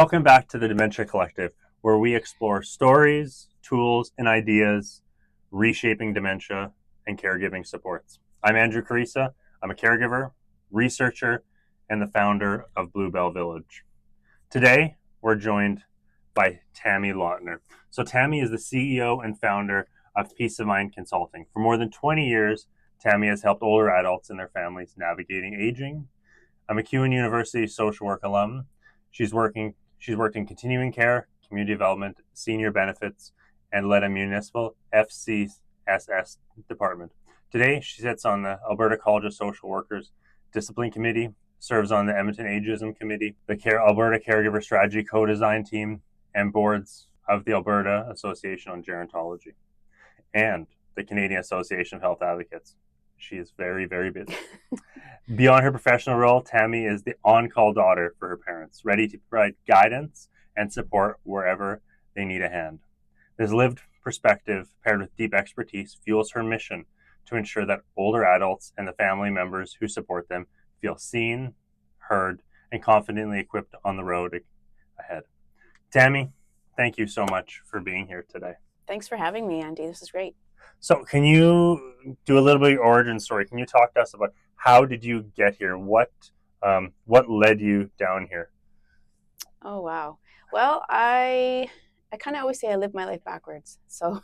Welcome back to the Dementia Collective, where we explore stories, tools, and ideas reshaping dementia and caregiving supports. I'm Andrew Carissa. I'm a caregiver, researcher, and the founder of blueBell Village. Today, we're joined by Tammy Lautner. So Tammy is the CEO and founder of Peace of Mind Consulting. For more than 20 years, Tammy has helped older adults and their families navigating aging. A MacEwan University social work alum. She's worked in continuing care, community development, senior benefits, and led a municipal FCSS department. Today, she sits on the Alberta College of Social Workers Discipline Committee, serves on the Edmonton Ageism Committee, the Alberta Caregiver Strategy Co-Design Team, and boards of the Alberta Association on Gerontology and the Canadian Association of Health Advocates. She is very, very busy. Beyond her professional role, Tammy is the on-call daughter for her parents, ready to provide guidance and support wherever they need a hand. This lived perspective, paired with deep expertise, fuels her mission to ensure that older adults and the family members who support them feel seen, heard, and confidently equipped on the road ahead. Tammy, thank you so much for being here today. Thanks for having me, Andy. This is great. So can you do a little bit of your origin story? Can you talk to us about how did you get here? What led you down here? Oh, wow. Well, I kind of always say I live my life backwards. So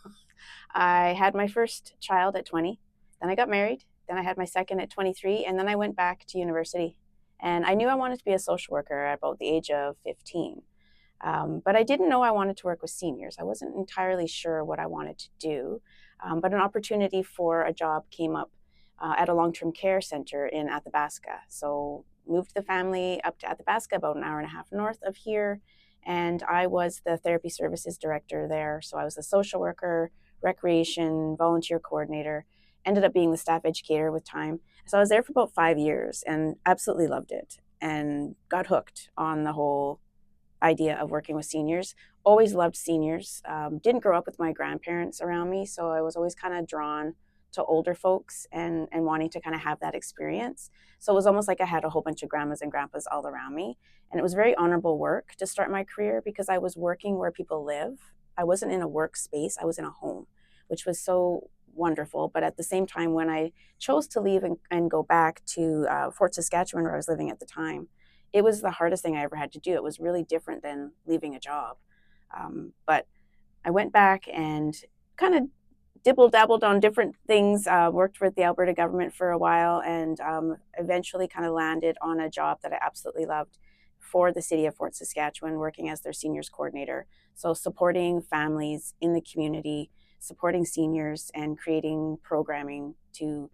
I had my first child at 20, then I got married, then I had my second at 23, and then I went back to university. And I knew I wanted to be a social worker at about the age of 15. But I didn't know I wanted to work with seniors. I wasn't entirely sure what I wanted to do. But an opportunity for a job came up at a long-term care center in Athabasca. So moved the family up to Athabasca, about an hour and a half north of here. And I was the therapy services director there. So I was a social worker, recreation, volunteer coordinator, ended up being the staff educator with time. So I was there for about 5 years and absolutely loved it and got hooked on the whole idea of working with seniors. Always loved seniors. Didn't grow up with my grandparents around me, so I was always kind of drawn to older folks and wanting to kind of have that experience. So it was almost like I had a whole bunch of grandmas and grandpas all around me. And it was very honorable work to start my career because I was working where people live. I wasn't in a workspace, I was in a home, which was so wonderful. But at the same time, when I chose to leave and go back to Fort Saskatchewan, where I was living at the time, it was the hardest thing I ever had to do. It was really different than leaving a job. But I went back and kind of dibble-dabbled on different things, worked with the Alberta government for a while, and eventually kind of landed on a job that I absolutely loved for the city of Fort Saskatchewan, working as their seniors coordinator. So supporting families in the community, supporting seniors, and creating programming to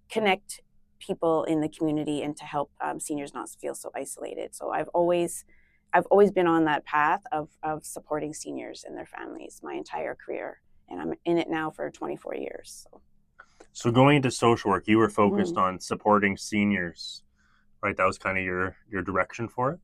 connect people in the community and to help seniors not feel so isolated. So I've always been on that path of supporting seniors and their families my entire career, and I'm in it now for 24 years. So going into social work, you were focused on supporting seniors, right? That was kind of your direction for it?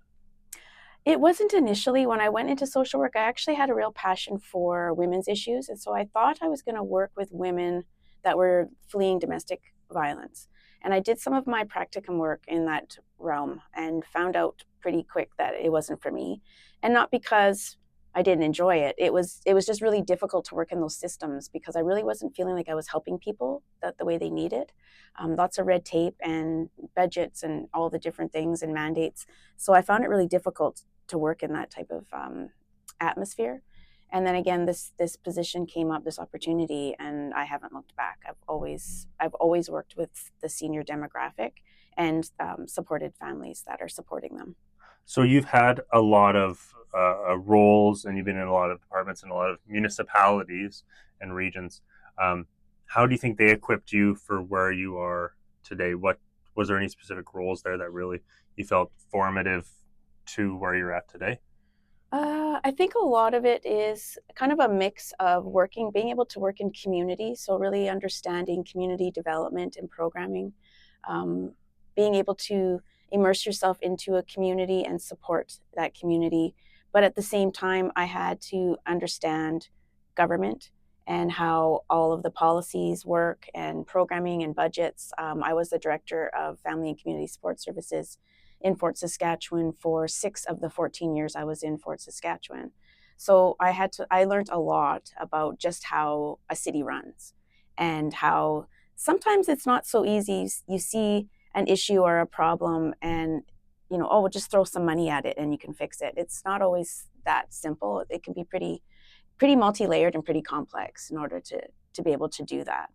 It wasn't initially. When I went into social work, I actually had a real passion for women's issues, and so I thought I was going to work with women that were fleeing domestic violence. And I did some of my practicum work in that realm and found out pretty quick that it wasn't for me. And not because I didn't enjoy it. It was just really difficult to work in those systems because I really wasn't feeling like I was helping people the way they needed. Lots of red tape and budgets and all the different things and mandates. So I found it really difficult to work in that type of atmosphere. And then again, this position came up, this opportunity, and I haven't looked back. I've always worked with the senior demographic and supported families that are supporting them. So you've had a lot of roles, and you've been in a lot of departments in a lot of municipalities and regions. How do you think they equipped you for where you are today? What was there any specific roles there that really you felt formative to where you're at today? I think a lot of it is kind of a mix of being able to work in community, so really understanding community development and programming, being able to immerse yourself into a community and support that community. But at the same time, I had to understand government and how all of the policies work and programming and budgets. I was the director of Family and Community Support Services in Fort Saskatchewan for 6 of the 14 years I was in Fort Saskatchewan. So I learned a lot about just how a city runs, and how sometimes it's not so easy. You see an issue or a problem, and oh, we'll just throw some money at it and you can fix it. It's not always that simple. It can be pretty multi-layered and pretty complex in order to be able to do that.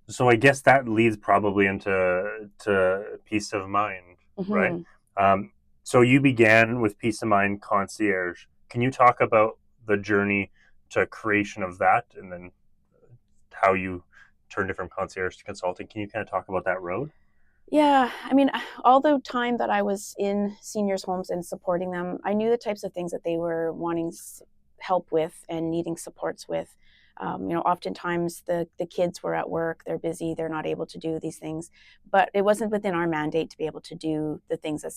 So I guess that leads probably into peace of mind, right? Mm-hmm. So you began with Peace of Mind Concierge. Can you talk about the journey to creation of that, and then how you turned it from concierge to consulting? Can you kind of talk about that road? Yeah, I mean, all the time that I was in seniors' homes and supporting them, I knew the types of things that they were wanting help with and needing supports with. Oftentimes the kids were at work, they're busy, they're not able to do these things, but it wasn't within our mandate to be able to do the things that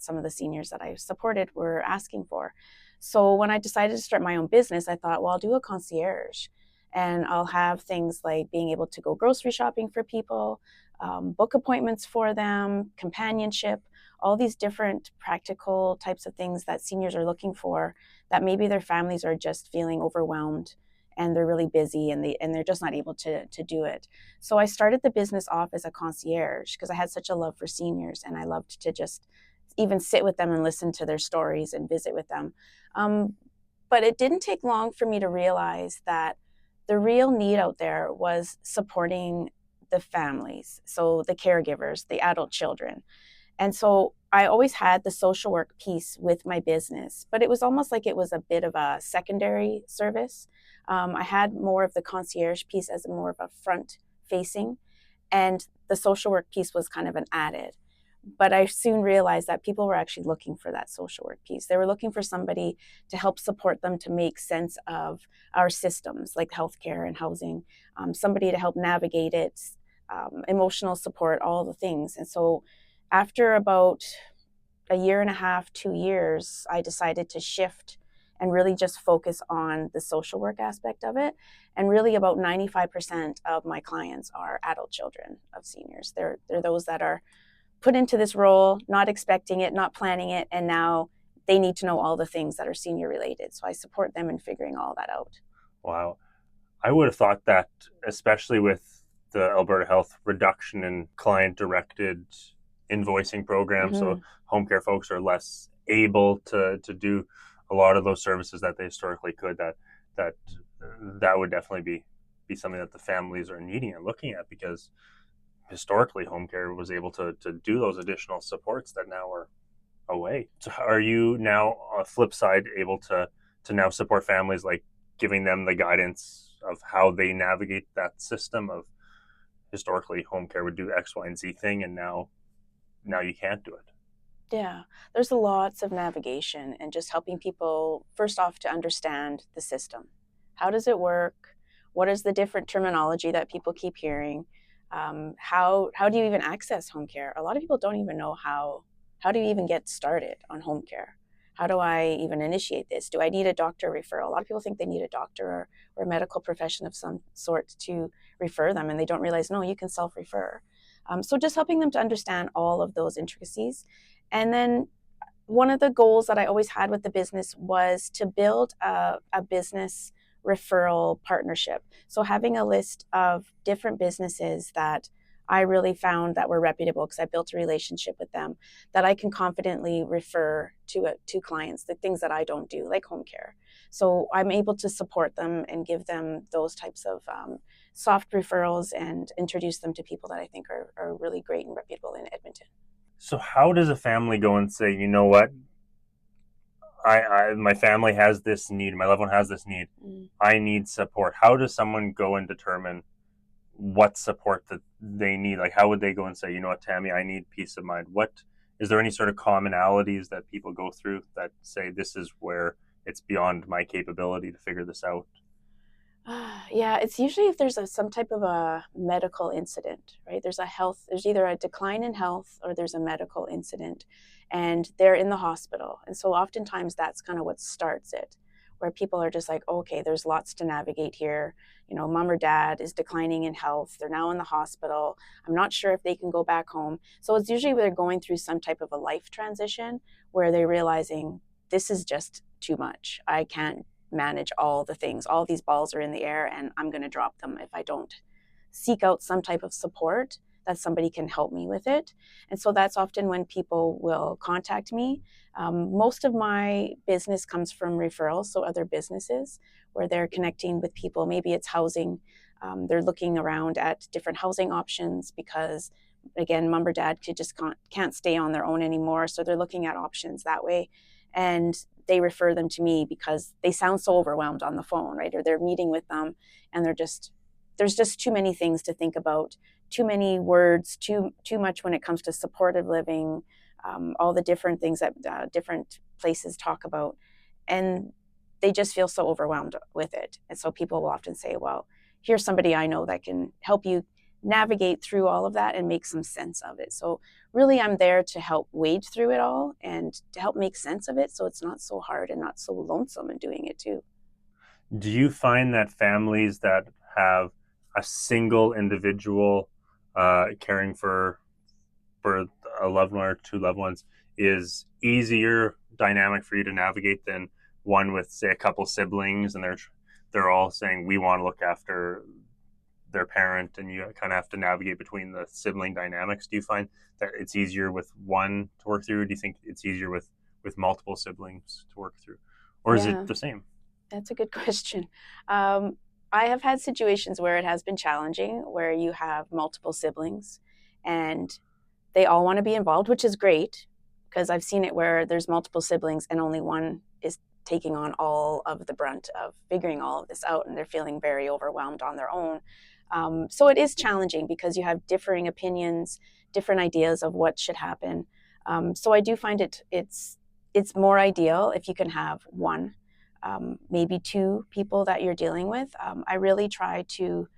some of the seniors that I supported were asking for. So when I decided to start my own business, I thought, well, I'll do a concierge, and I'll have things like being able to go grocery shopping for people, book appointments for them, companionship, all these different practical types of things that seniors are looking for, that maybe their families are just feeling overwhelmed and they're really busy, and they're just not able to do it. So I started the business off as a concierge because I had such a love for seniors, and I loved to just even sit with them and listen to their stories and visit with them. But it didn't take long for me to realize that the real need out there was supporting the families, so the caregivers, the adult children. And so I always had the social work piece with my business, but it was almost like it was a bit of a secondary service. I had more of the concierge piece as more of a front facing, and the social work piece was kind of an added. But I soon realized that people were actually looking for that social work piece. They were looking for somebody to help support them to make sense of our systems like healthcare and housing, somebody to help navigate it, emotional support, all the things. And so after about a year and a half, 2 years, I decided to shift and really just focus on the social work aspect of it. And really about 95% of my clients are adult children of seniors. They're those that are put into this role, not expecting it, not planning it, and now they need to know all the things that are senior related. So I support them in figuring all that out. Wow. I would have thought that, especially with the Alberta Health reduction in client-directed invoicing programs, Mm-hmm. so home care folks are less able to do a lot of those services that they historically could, that would definitely be something that the families are needing and looking at, because historically home care was able to do those additional supports that now are away. So are you now, on the flip side, able to now support families, like giving them the guidance of how they navigate that system of historically home care would do X, Y, and Z thing, and now you can't do it? Yeah, there's lots of navigation and just helping people, first off, to understand the system. How does it work? What is the different terminology that people keep hearing? How do you even access home care? A lot of people don't even know how do you even get started on home care? How do I even initiate this? Do I need a doctor referral? A lot of people think they need a doctor or a medical profession of some sort to refer them, and they don't realize, no, you can self-refer. So just helping them to understand all of those intricacies. And then one of the goals that I always had with the business was to build a business referral partnership. So having a list of different businesses that I really found that were reputable, because I built a relationship with them, that I can confidently refer to clients, the things that I don't do, like home care. So I'm able to support them and give them those types of soft referrals and introduce them to people that I think are really great and reputable in Edmonton. So how does a family go and say, you know what, my family has this need, my loved one has this need, I need support? How does someone go and determine what support that they need? Like, how would they go and say, you know what, Tammy, I need peace of mind? What is there any sort of commonalities that people go through that say this is where it's beyond my capability to figure this out? Yeah, it's usually if there's some type of a medical incident, right? There's either a decline in health or there's a medical incident, and they're in the hospital. And so oftentimes that's kind of what starts it. where people are just like, okay, there's lots to navigate here. You know, mom or dad is declining in health. They're now in the hospital. I'm not sure if they can go back home. So it's usually they're going through some type of a life transition where they're realizing this is just too much. I can't manage all the things. All these balls are in the air and I'm going to drop them if I don't seek out some type of support that somebody can help me with it. And so that's often when people will contact me. Most of my business comes from referrals, so other businesses where they're connecting with people. Maybe it's housing. They're looking around at different housing options because, again, mom or dad can't stay on their own anymore. So they're looking at options that way. And they refer them to me because they sound so overwhelmed on the phone, right? Or they're meeting with them and there's just too many things to think about, too many words, too much when it comes to supportive living, all the different things that different places talk about, and they just feel so overwhelmed with it. And so people will often say, well, here's somebody I know that can help you navigate through all of that and make some sense of it. So really I'm there to help wade through it all and to help make sense of it so it's not so hard and not so lonesome in doing it too. Do you find that families that have a single individual caring for a loved one or two loved ones is easier dynamic for you to navigate than one with, say, a couple siblings and they're all saying we want to look after their parent, and you kind of have to navigate between the sibling dynamics? Do you find that it's easier with one to work through? Do you think it's easier with multiple siblings to work through, or is Yeah, it the same? that's a good question. I have had situations where it has been challenging, where you have multiple siblings and they all want to be involved, which is great because I've seen it where there's multiple siblings and only one is taking on all of the brunt of figuring all of this out and they're feeling very overwhelmed on their own. So it is challenging because you have differing opinions, different ideas of what should happen. So I do find it's more ideal if you can have one, maybe two people that you're dealing with. I really try to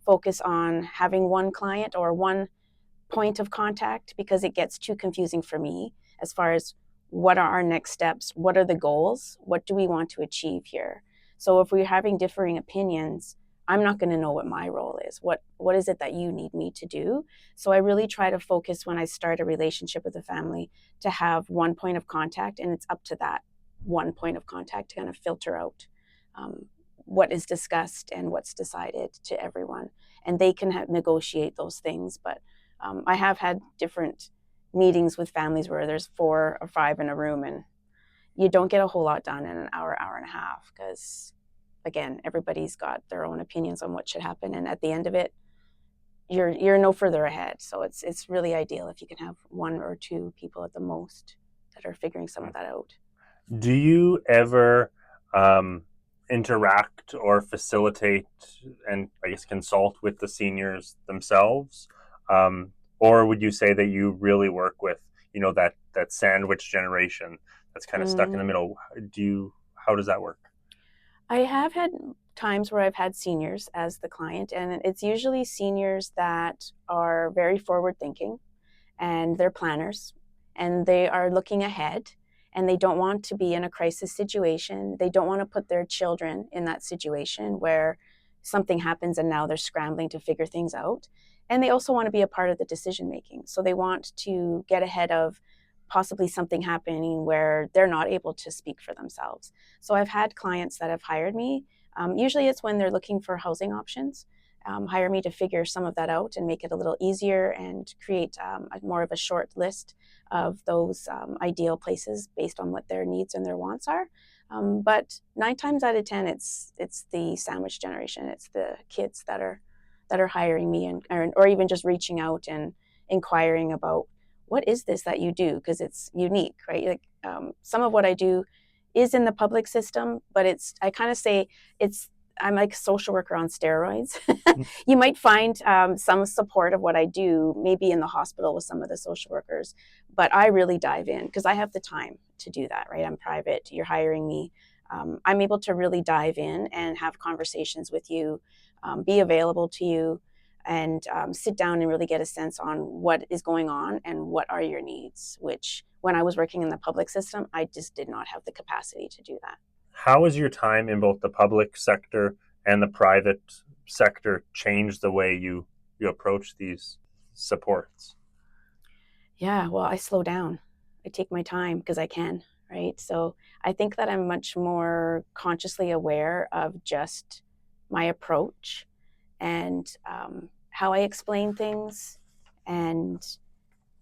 focus on having one client or one point of contact because it gets too confusing for me as far as what are our next steps, what are the goals, what do we want to achieve here. So if we're having differing opinions, I'm not going to know what my role is. What is it that you need me to do? So I really try to focus when I start a relationship with a family to have one point of contact, and it's up to that one point of contact to kind of filter out what is discussed and what's decided to everyone, and they can negotiate those things. But I have had different meetings with families where there's 4 or 5 in a room and you don't get a whole lot done in an hour, hour and a half because, again, everybody's got their own opinions on what should happen. And at the end of it, you're no further ahead. So it's really ideal if you can have one or two people at the most that are figuring some of that out. Do you ever interact or facilitate and, I guess, consult with the seniors themselves? Or would you say that you really work with, that sandwich generation that's kind of stuck in the Mm. middle? How does that work? I have had times where I've had seniors as the client, and it's usually seniors that are very forward thinking and they're planners and they are looking ahead and they don't want to be in a crisis situation. They don't want to put their children in that situation where something happens and now they're scrambling to figure things out. And they also want to be a part of the decision making. So they want to get ahead of possibly something happening where they're not able to speak for themselves. So I've had clients that have hired me. Usually it's when they're looking for housing options. Hire me to figure some of that out and make it a little easier and create more of a short list of those ideal places based on what their needs and their wants are. But 9 times out of 10, it's the sandwich generation. It's the kids that are hiring me or even just reaching out and inquiring about what is this that you do, because it's unique, right? Like some of what I do is in the public system, but I kind of say I'm like a social worker on steroids. You might find some support of what I do, maybe in the hospital with some of the social workers, but I really dive in because I have the time to do that, right? I'm private. You're hiring me. I'm able to really dive in and have conversations with you, be available to you, and sit down and really get a sense on what is going on and what are your needs, which when I was working in the public system, I just did not have the capacity to do that. How has your time in both the public sector and the private sector changed the way you approach these supports? Yeah, well, I slow down. I take my time because I can, right? So I think that I'm much more consciously aware of just my approach and how I explain things and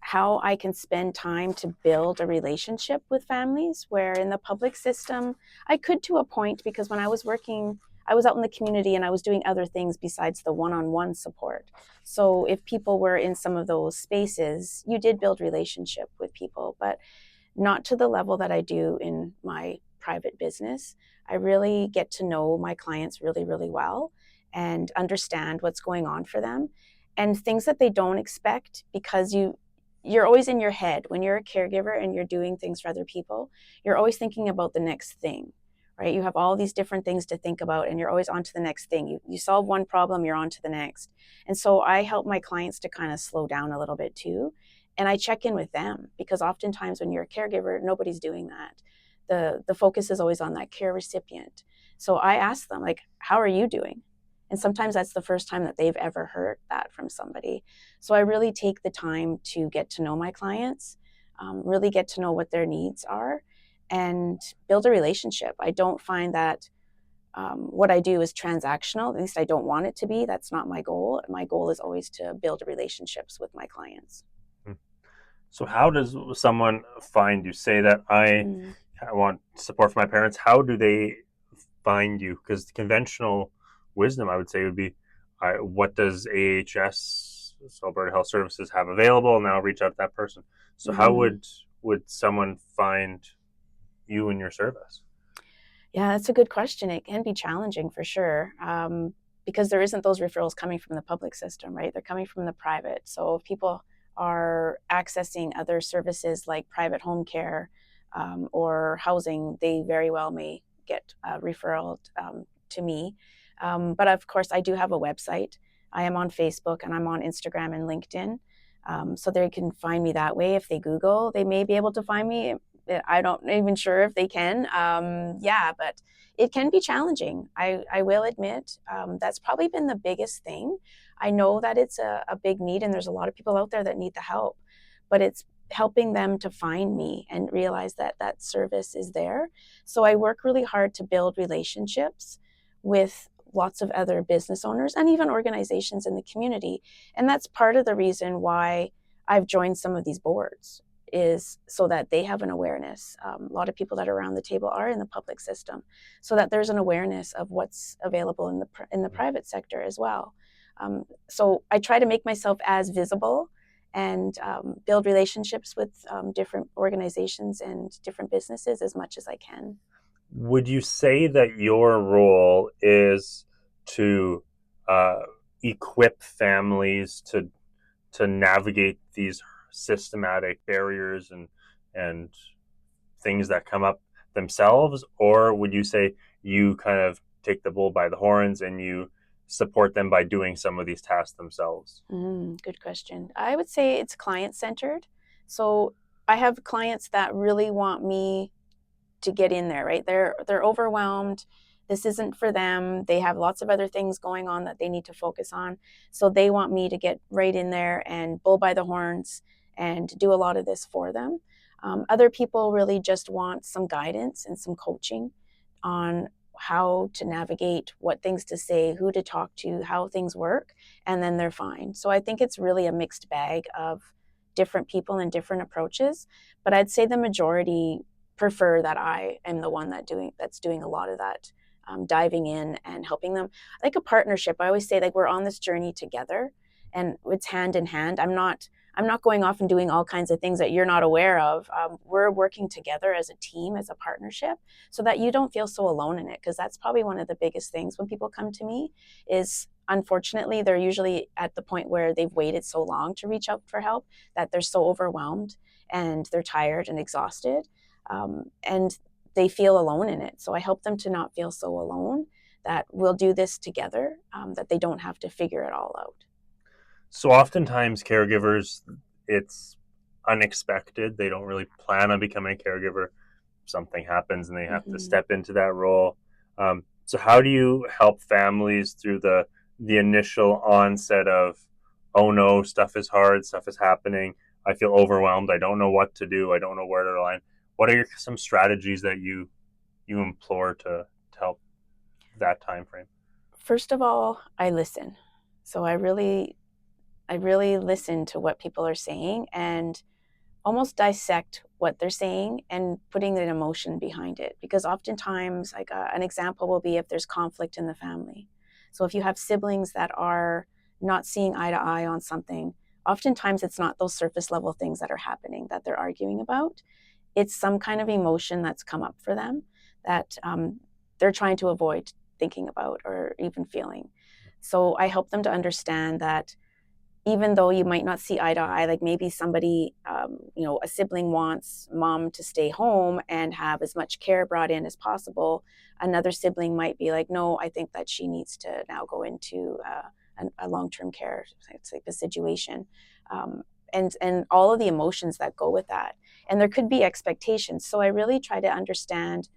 how I can spend time to build a relationship with families. Where in the public system, I could to a point, because when I was working, I was out in the community and I was doing other things besides the one-on-one support. So if people were in some of those spaces, you did build relationship with people, but not to the level that I do in my private business. I really get to know my clients really, really well and understand what's going on for them and things that they don't expect, because you're always in your head when you're a caregiver and you're doing things for other people. You're always thinking about the next thing, right? You have all these different things to think about and you're always on to the next thing. You solve one problem, you're on to the next. And so I help my clients to kind of slow down a little bit too. And I check in with them, because oftentimes when you're a caregiver, nobody's doing that. The focus is always on that care recipient. So I ask them, like, how are you doing? And sometimes that's the first time that they've ever heard that from somebody. So I really take the time to get to know my clients, really get to know what their needs are, and build a relationship. I don't find that what I do is transactional. At least I don't want it to be. That's not my goal. My goal is always to build relationships with my clients. So how does someone find you? Say that Mm. I want support for my parents. How do they find you? Because conventional wisdom, I would say, would be, what does AHS, so Alberta Health Services, have available? And I'll reach out to that person. So how Mm-hmm. would someone find you and your service? Yeah, that's a good question. It can be challenging for sure, because there isn't those referrals coming from the public system, right? They're coming from the private. So if people are accessing other services like private home care or housing, they very well may get a referral to me. But of course, I do have a website. I am on Facebook and I'm on Instagram and LinkedIn. So they can find me that way. If they Google, they may be able to find me. I don't even sure if they can. Yeah, but it can be challenging. I will admit that's probably been the biggest thing. I know that it's a big need and there's a lot of people out there that need the help, but it's helping them to find me and realize that that service is there. So I work really hard to build relationships with lots of other business owners and even organizations in the community. And that's part of the reason why I've joined some of these boards, is so that they have an awareness. A lot of people that are around the table are in the public system, so that there's an awareness of what's available in the private sector as well. So I try to make myself as visible and build relationships with different organizations and different businesses as much as I can. Would you say that your role is to uh, equip families to navigate these systematic barriers and things that come up themselves, or would you say you kind of take the bull by the horns and you support them by doing some of these tasks themselves? Good question. I would say it's client centered. So I have clients that really want me to get in there, right? They're overwhelmed. This isn't for them. They have lots of other things going on that they need to focus on. So they want me to get right in there and bull by the horns and do a lot of this for them. Other people really just want some guidance and some coaching on how to navigate, what things to say, who to talk to, how things work, and then they're fine. So I think it's really a mixed bag of different people and different approaches. But I'd say the majority prefer that I am the one that's doing a lot of that, diving in and helping them, like a partnership. I always say, like, we're on this journey together and it's hand in hand. I'm not going off and doing all kinds of things that you're not aware of. We're working together as a team, as a partnership, so that you don't feel so alone in it, because that's probably one of the biggest things when people come to me is, unfortunately, they're usually at the point where they've waited so long to reach out for help that they're so overwhelmed and they're tired and exhausted, and they feel alone in it. So I help them to not feel so alone, that we'll do this together, that they don't have to figure it all out. So oftentimes caregivers, it's unexpected. They don't really plan on becoming a caregiver. something happens and they have to Mm-hmm. step into that role. So how do you help families through the initial onset of, oh no, stuff is hard, stuff is happening, I feel overwhelmed, I don't know what to do, I don't know where to align? What are some strategies that you implore to help that time frame? First of all, I listen. So I really listen to what people are saying and almost dissect what they're saying and putting an emotion behind it. Because oftentimes, like an example will be if there's conflict in the family. So if you have siblings that are not seeing eye to eye on something, oftentimes it's not those surface level things that are happening that they're arguing about. It's some kind of emotion that's come up for them that they're trying to avoid thinking about or even feeling. So I help them to understand that even though you might not see eye to eye, like maybe somebody, a sibling wants mom to stay home and have as much care brought in as possible. Another sibling might be like, no, I think that she needs to now go into a long-term care type of situation. And all of the emotions that go with that. And there could be expectations. So I really try to understand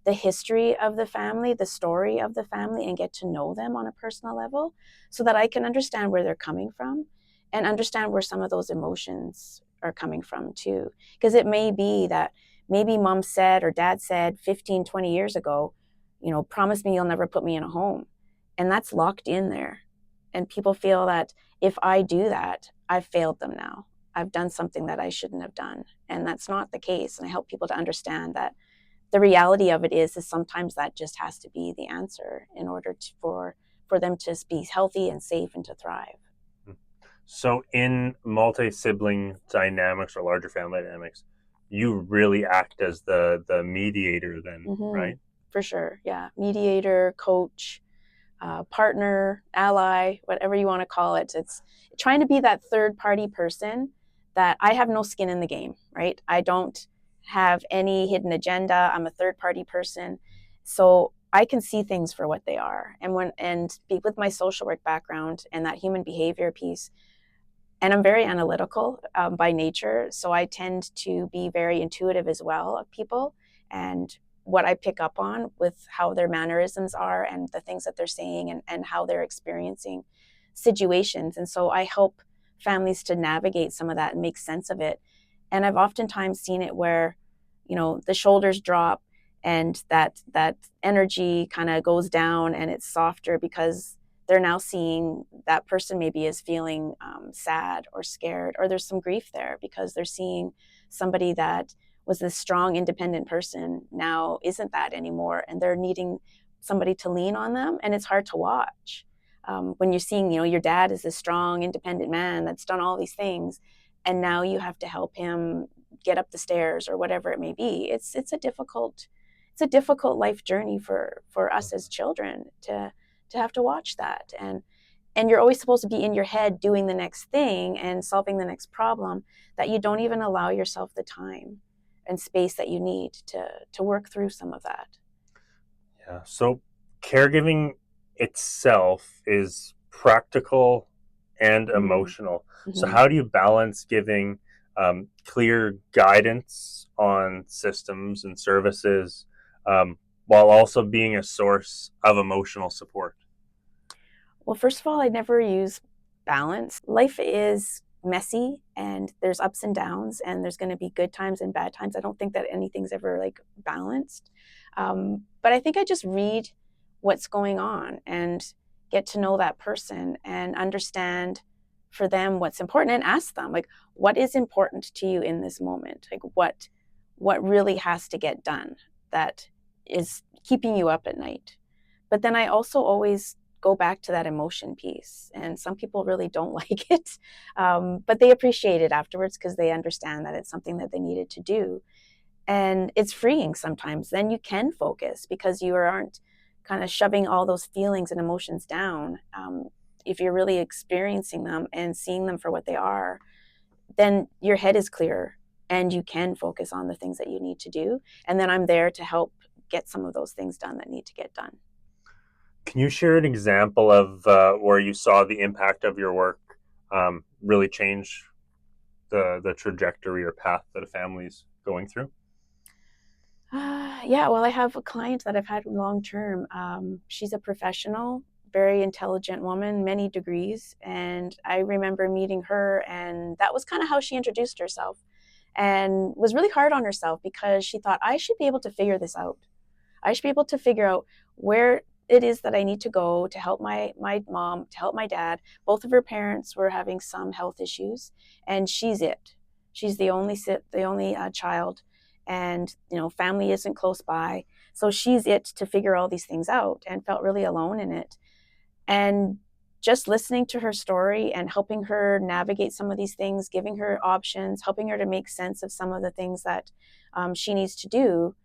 the history of the family, the story of the family, and get to know them on a personal level so that I can understand where they're coming from and understand where some of those emotions are coming from too. Because it may be that maybe mom said or dad said 15, 20 years ago, promise me you'll never put me in a home. And that's locked in there. And people feel that if I do that, I've failed them now. I've done something that I shouldn't have done. And that's not the case. And I help people to understand that the reality of it is sometimes that just has to be the answer in order for them to be healthy and safe and to thrive. So in multi-sibling dynamics or larger family dynamics, you really act as the mediator then, Mm-hmm. right? For sure, yeah. Mediator, coach, partner, ally, whatever you want to call it. It's trying to be that third party person that I have no skin in the game, right? I don't have any hidden agenda. I'm a third party person. So I can see things for what they are. And with my social work background and that human behavior piece, and I'm very analytical by nature. So I tend to be very intuitive as well of people and what I pick up on with how their mannerisms are and the things that they're saying and how they're experiencing situations. And so I help families to navigate some of that and make sense of it. And I've oftentimes seen it where, the shoulders drop and that energy kind of goes down and it's softer because they're now seeing that person maybe is feeling sad or scared, or there's some grief there because they're seeing somebody that was this strong, independent person now isn't that anymore, and they're needing somebody to lean on them, and it's hard to watch when you're seeing, your dad is this strong, independent man that's done all these things, and now you have to help him get up the stairs or whatever it may be. It's a difficult life journey for us as children to have to watch that. And you're always supposed to be in your head doing the next thing and solving the next problem, that you don't even allow yourself the time and space that you need to work through some of that. Yeah. So caregiving itself is practical and Mm-hmm. emotional. So Mm-hmm. how do you balance giving clear guidance on systems and services while also being a source of emotional support? Well, first of all, I never use balance. Life is messy and there's ups and downs, and there's going to be good times and bad times. I don't think that anything's ever like balanced. But I think I just read what's going on and get to know that person and understand for them what's important, and ask them like, what is important to you in this moment? Like what really has to get done that is keeping you up at night. But then I also always go back to that emotion piece. And some people really don't like it, but they appreciate it afterwards because they understand that it's something that they needed to do. And it's freeing sometimes. Then you can focus because you aren't kind of shoving all those feelings and emotions down. If you're really experiencing them and seeing them for what they are, then your head is clearer and you can focus on the things that you need to do. And then I'm there to help get some of those things done that need to get done. Can you share an example of where you saw the impact of your work really change the trajectory or path that a family's going through? Yeah, well, I have a client that I've had long term. She's a professional, very intelligent woman, many degrees. And I remember meeting her, and that was kind of how she introduced herself, and was really hard on herself because she thought, I should be able to figure this out. I should be able to figure out where it is that I need to go to help my mom, to help my dad. Both of her parents were having some health issues, and she's it. She's the only child, and family isn't close by, so she's it to figure all these things out, and felt really alone in it. And just listening to her story and helping her navigate some of these things, giving her options, helping her to make sense of some of the things that she needs to do,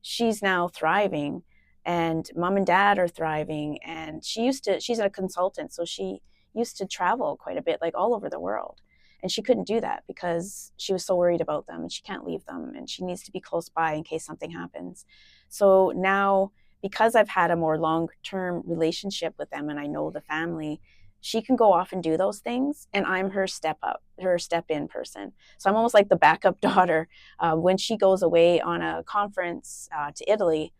she's now thriving, and mom and dad are thriving. And she's a consultant, so she used to travel quite a bit, like all over the world, and she couldn't do that because she was so worried about them, and she can't leave them, and she needs to be close by in case something happens. So now, because I've had a more long-term relationship with them and I know the family, she can go off and do those things, and I'm her step in person. So I'm almost like the backup daughter. When she goes away on a conference to Italy,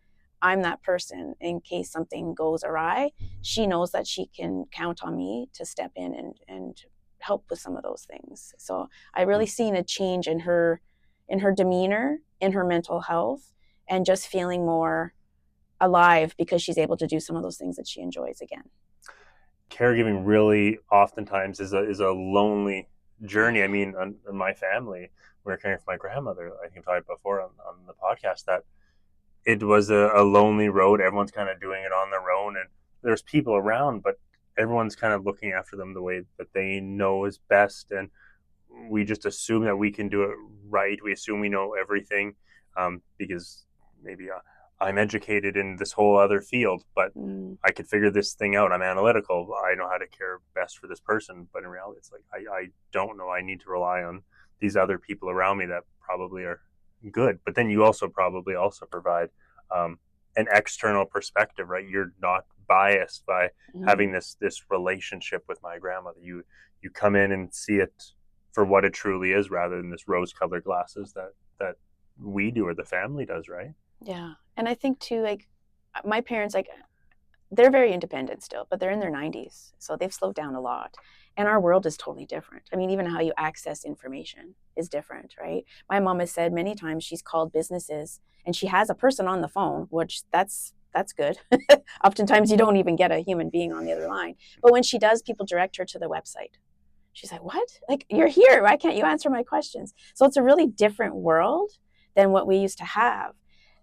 I'm that person in case something goes awry. She knows that she can count on me to step in and help with some of those things. So I really seen a change in her demeanor, in her mental health, and just feeling more alive because she's able to do some of those things that she enjoys again. Caregiving really oftentimes is a lonely journey. I mean, in my family, we were caring for my grandmother. I think I've talked before on the podcast that it was a lonely road. Everyone's kind of doing it on their own, and there's people around, but everyone's kind of looking after them the way that they know is best. And we just assume that we can do it right. We assume we know everything because maybe I'm educated in this whole other field, but I could figure this thing out. I'm analytical. I know how to care best for this person. But in reality, it's like I don't know. I need to rely on these other people around me that probably are good. But then you also probably also provide an external perspective, right? You're not biased by having this relationship with my grandmother. You come in and see it for what it truly is, rather than this rose-colored glasses that we do or the family does, right? Yeah. And I think too, like my parents, like they're very independent still, but they're in their 90s. So they've slowed down a lot. And our world is totally different. I mean, even how you access information is different, right? My mom has said many times she's called businesses and she has a person on the phone, which that's good. Oftentimes you don't even get a human being on the other line. But when she does, people direct her to the website. She's like, what? Like, you're here. Why can't you answer my questions? So it's a really different world than what we used to have.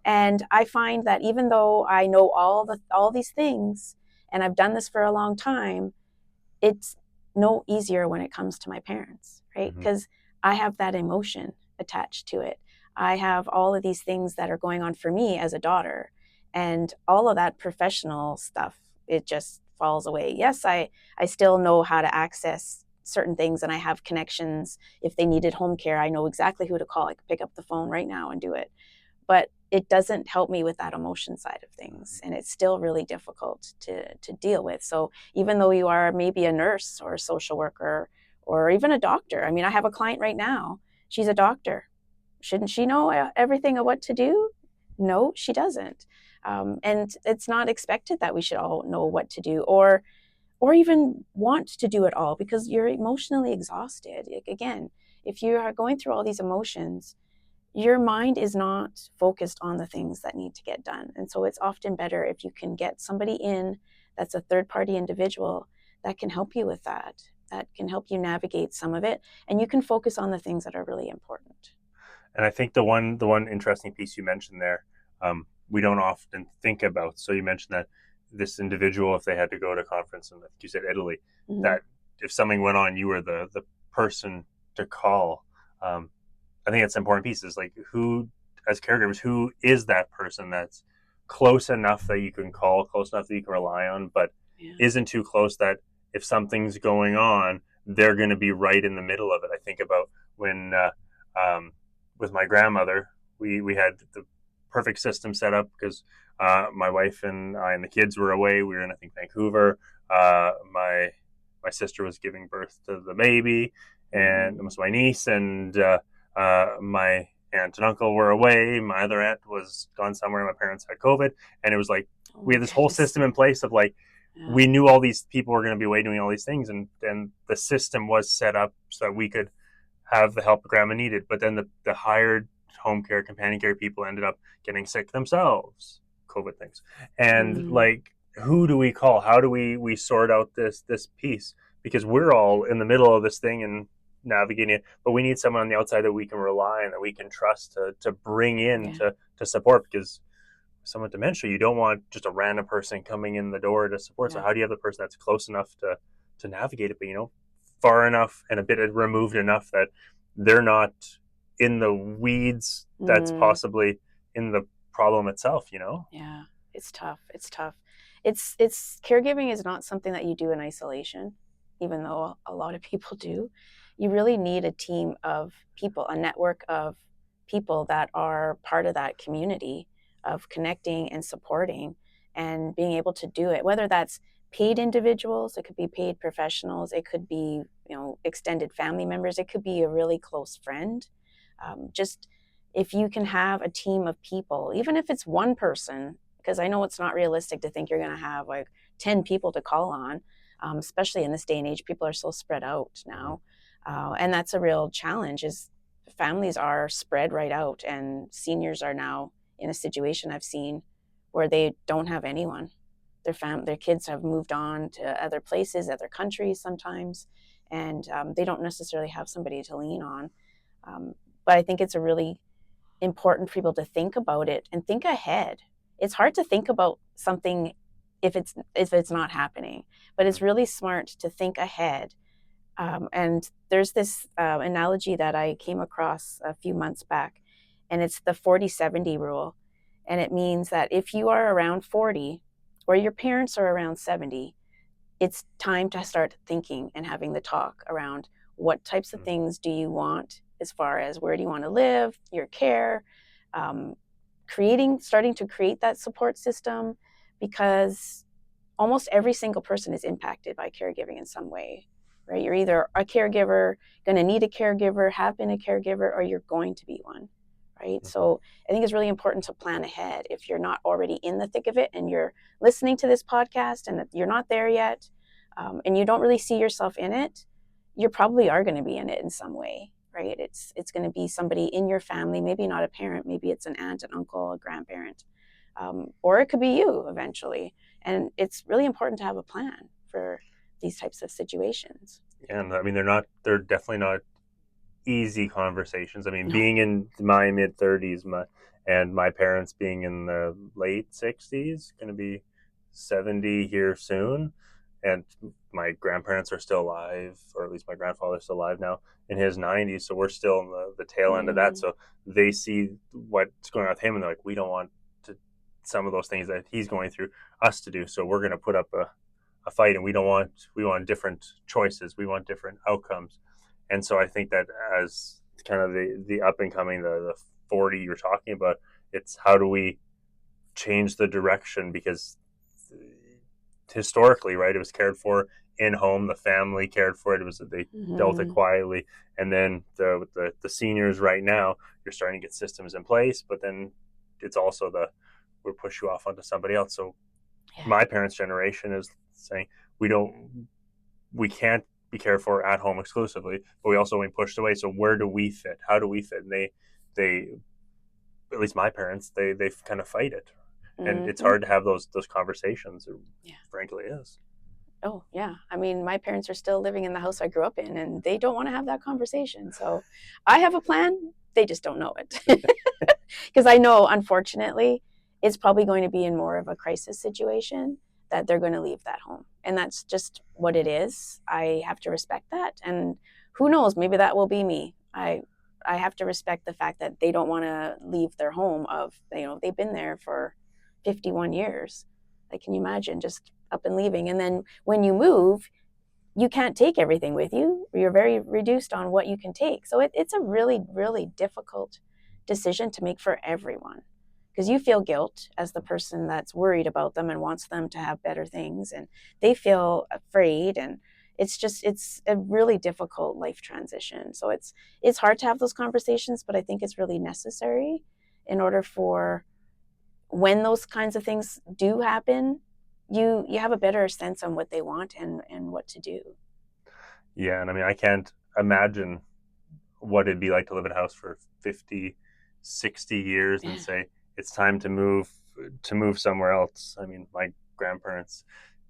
And I find that even though I know all these things and I've done this for a long time, it's no easier when it comes to my parents, right? Because I have that emotion attached to it. I have all of these things that are going on for me as a daughter, and all of that professional stuff, it just falls away. Yes, I still know how to access certain things, and I have connections. If they needed home care, I know exactly who to call. I could pick up the phone right now and do it. But it doesn't help me with that emotion side of things, and it's still really difficult to deal with. So even though you are maybe a nurse or a social worker or even a doctor, I mean, I have a client right now, she's a doctor. Shouldn't she know everything of what to do? No, she doesn't. And it's not expected that we should all know what to do, or even want to do it all, because you're emotionally exhausted. Again, if you are going through all these emotions, your mind is not focused on the things that need to get done. And so it's often better if you can get somebody in that's a third-party individual that can help you with that can help you navigate some of it, and you can focus on the things that are really important. And I think the one interesting piece you mentioned there, we don't often think about. So you mentioned that this individual, if they had to go to a conference, and like you said Italy, that if something went on, you were the person to call. I think it's an important piece. Is like, who, as caregivers, who is that person that's close enough that you can call, close enough that you can rely on, but isn't too close that if something's going on, they're going to be right in the middle of it. I think about when with my grandmother, we had the perfect system set up because my wife and I and the kids were away. We were in, I think, Vancouver. My sister was giving birth to the baby, and it was my niece, and my aunt and uncle were away. My other aunt was gone somewhere. My parents had COVID. And it was like, Oh we my had this whole goodness. system in place of like, Yeah. we knew all these people were going to be away doing all these things. And the system was set up so that we could have the help grandma needed. But then the hired home care, companion care people ended up getting sick themselves, COVID things. And Mm, like, who do we call? How do we sort out this piece? Because we're all in the middle of this thing and navigating it, but we need someone on the outside that we can rely on, that we can trust to bring in yeah. to support. Because someone with dementia, you don't want just a random person coming in the door to support. So Yeah. how do you have the person that's close enough to navigate it, but far enough and a bit removed enough that they're not in the weeds that's Mm, possibly in the problem itself, yeah. It's tough. It's tough. It's caregiving is not something that you do in isolation, even though a lot of people do. You really need a team of people, a network of people that are part of that community of connecting and supporting and being able to do it, whether that's paid individuals, it could be paid professionals, it could be, extended family members, it could be a really close friend. Just if you can have a team of people, even if it's one person, because I know it's not realistic to think you're going to have like 10 people to call on, especially in this day and age. People are so spread out now. And that's a real challenge is families are spread right out, and seniors are now in a situation I've seen where they don't have anyone. Their kids have moved on to other places, other countries sometimes, and they don't necessarily have somebody to lean on. Um, but I think it's a really important for people to think about it and think ahead. It's hard to think about something if it's not happening, but it's really smart to think ahead. And there's this analogy that I came across a few months back, and it's the 40-70 rule. And it means that if you are around 40 or your parents are around 70, it's time to start thinking and having the talk around what types of things do you want, as far as where do you want to live, your care, um, starting to create that support system, because almost every single person is impacted by caregiving in some way, right? You're either a caregiver, going to need a caregiver, have been a caregiver, or you're going to be one, right? So I think it's really important to plan ahead. If you're not already in the thick of it and you're listening to this podcast and you're not there yet, and you don't really see yourself in it, you probably are going to be in it in some way, right? It's going to be somebody in your family, maybe not a parent, maybe it's an aunt, an uncle, a grandparent, or it could be you eventually. And it's really important to have a plan for these types of situations. And I mean, they're definitely not easy conversations. I mean, No. being in my mid 30s, and my parents being in the late 60s, going to be 70 here soon, and my grandparents are still alive, or at least my grandfather's still alive now in his 90s. So we're still in the tail end of that. Mm, So they see what's going on with him, and they're like, we don't want to, some of those things that he's going through us to do. So we're going to put up a fight, and we want different choices. We want different outcomes. And so I think that as kind of the up and coming, the 40 you're talking about, it's how do we change the direction? Because historically, right, it was cared for in home, the family cared for it, they dealt it mm-hmm. quietly. And then the seniors right now, you're starting to get systems in place, but then it's also we'll push you off onto somebody else. So Yeah. my parents' generation is saying we can't be cared for at home exclusively, but we also being pushed away. So where do we fit? How do we fit? And they at least my parents, they kind of fight it, and it's Mm-hmm. hard to have those conversations. It Yeah. frankly is. Oh, yeah. I mean, my parents are still living in the house I grew up in, and they don't want to have that conversation. So I have a plan. They just don't know it. Because I know, unfortunately, it's probably going to be in more of a crisis situation that they're going to leave that home. And that's just what it is. I have to respect that. And who knows, maybe that will be me. I have to respect the fact that they don't want to leave their home of, they've been there for 51 years. Like, can you imagine just up and leaving? And then when you move, you can't take everything with you. You're very reduced on what you can take. So it's a really, really difficult decision to make for everyone, because you feel guilt as the person that's worried about them and wants them to have better things, and they feel afraid, and it's a really difficult life transition. So it's hard to have those conversations, but I think it's really necessary in order for when those kinds of things do happen, you have a better sense on what they want and what to do. Yeah, and I mean, I can't imagine what it'd be like to live in a house for 50, 60 years and Yeah. say it's time to move somewhere else. I mean, my grandparents,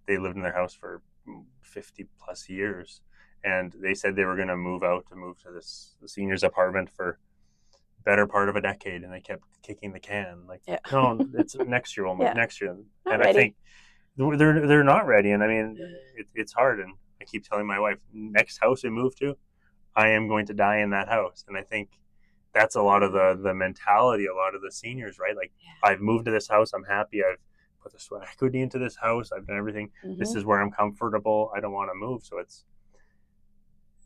they lived in their house for 50 plus years, and they said they were going to move out to move to this seniors apartment for better part of a decade, and they kept kicking the can like, Yeah. no, it's next year we'll move, Yeah. next year. Not And I ready. think they're not ready, and I mean, it's hard. And I keep telling my wife, next house we move to, I am going to die in that house. And I think that's a lot of the mentality, a lot of the seniors, right? Like, Yeah. I've moved to this house, I'm happy, I've put the sweat equity into this house, I've done everything. This is where I'm comfortable. I don't want to move. So it's,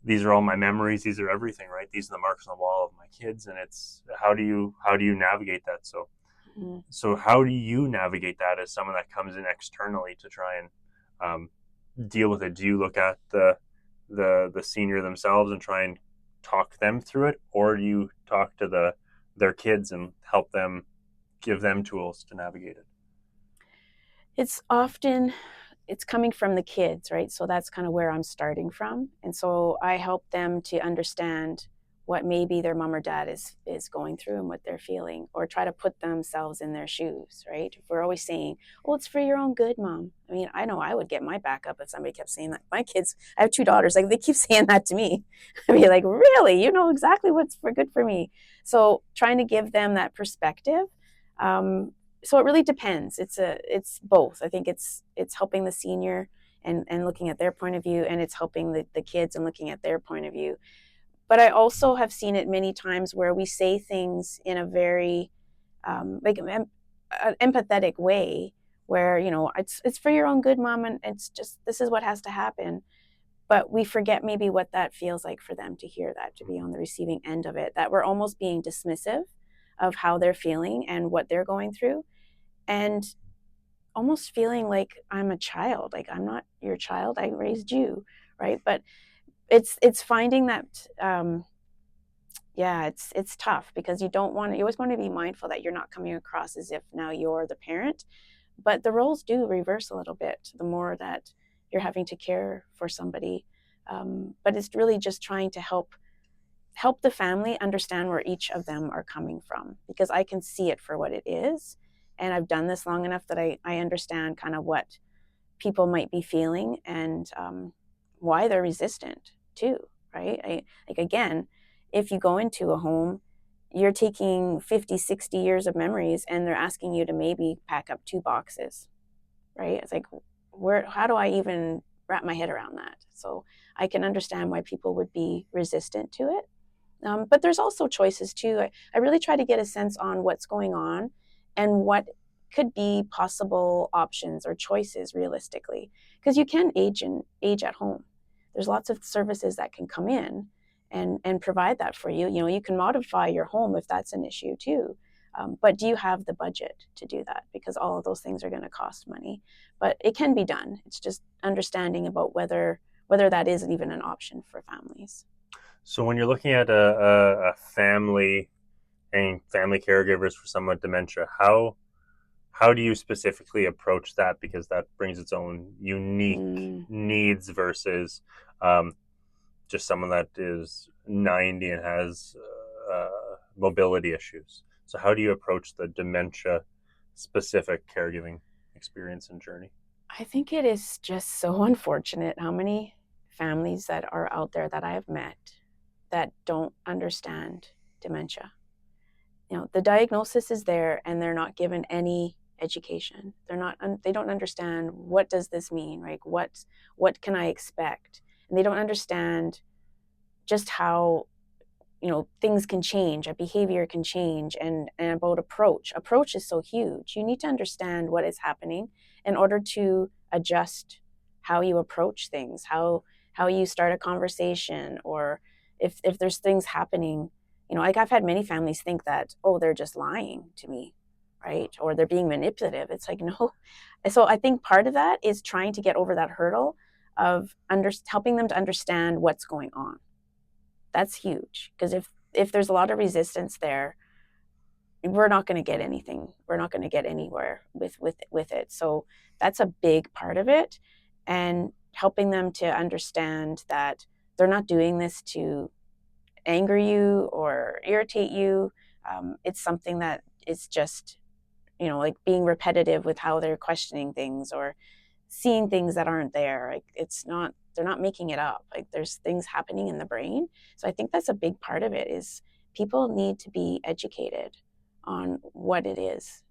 these are all my memories, these are everything, right? These are the marks on the wall of my kids. And it's, how do you navigate that? So how do you navigate that as someone that comes in externally to try and deal with it? Do you look at the senior themselves and try and talk them through it, or do you talk to their kids and help them, give them tools to navigate it? It's coming from the kids, right? So that's kind of where I'm starting from. And so I help them to understand what maybe their mom or dad is going through and what they're feeling, or try to put themselves in their shoes, right? If we're always saying, "Oh, it's for your own good, mom." I mean, I know I would get my back up if somebody kept saying that. My kids, I have two daughters, like they keep saying that to me. I'd be like, "Really? You know exactly what's for good for me." So trying to give them that perspective. So it really depends. It's both. I think it's helping the senior and looking at their point of view, and it's helping the kids and looking at their point of view. But I also have seen it many times where we say things in a very like an empathetic way, where it's for your own good, mom, and it's just, this is what has to happen. But we forget maybe what that feels like for them to hear that, to be on the receiving end of it, that we're almost being dismissive of how they're feeling and what they're going through, and almost feeling like I'm a child, like I'm not your child, I raised you, right? But it's finding that yeah, it's tough, because you always want to be mindful that you're not coming across as if now you're the parent, but the roles do reverse a little bit the more that you're having to care for somebody. But it's really just trying to help the family understand where each of them are coming from, because I can see it for what it is, and I've done this long enough that I understand kind of what people might be feeling, and why they're resistant too, right? Like, again, if you go into a home, you're taking 50, 60 years of memories, and they're asking you to maybe pack up 2 boxes, right? It's like, how do I even wrap my head around that? So I can understand why people would be resistant to it. But there's also choices too. I really try to get a sense on what's going on and what could be possible options or choices realistically, because you can age at home. There's lots of services that can come in and provide that for you. You can modify your home if that's an issue too. But do you have the budget to do that? Because all of those things are going to cost money. But it can be done. It's just understanding about whether that is even an option for families. So when you're looking at a family and family caregivers for someone with dementia, how do you specifically approach that? Because that brings its own unique needs versus just someone that is 90 and has mobility issues. So how do you approach the dementia specific caregiving experience and journey? I think it is just so unfortunate how many families that are out there that I have met that don't understand dementia. The diagnosis is there, and they're not given any education. They don't understand, what does this mean? Like, what can I expect? And they don't understand just how things can change, a behavior can change, and about approach is so huge. You need to understand what is happening in order to adjust how you approach things, how you start a conversation, or if there's things happening. Like, I've had many families think that, oh, they're just lying to me, right? Or they're being manipulative. It's like, no. So I think part of that is trying to get over that hurdle of helping them to understand what's going on. That's huge, because if there's a lot of resistance there, we're not going to get anything. We're not going to get anywhere with it. So that's a big part of it, and helping them to understand that they're not doing this to anger you or irritate you. It's something that is just, like being repetitive with how they're questioning things or seeing things that aren't there. Like they're not making it up. Like there's things happening in the brain. So I think that's a big part of it, is people need to be educated on what it is.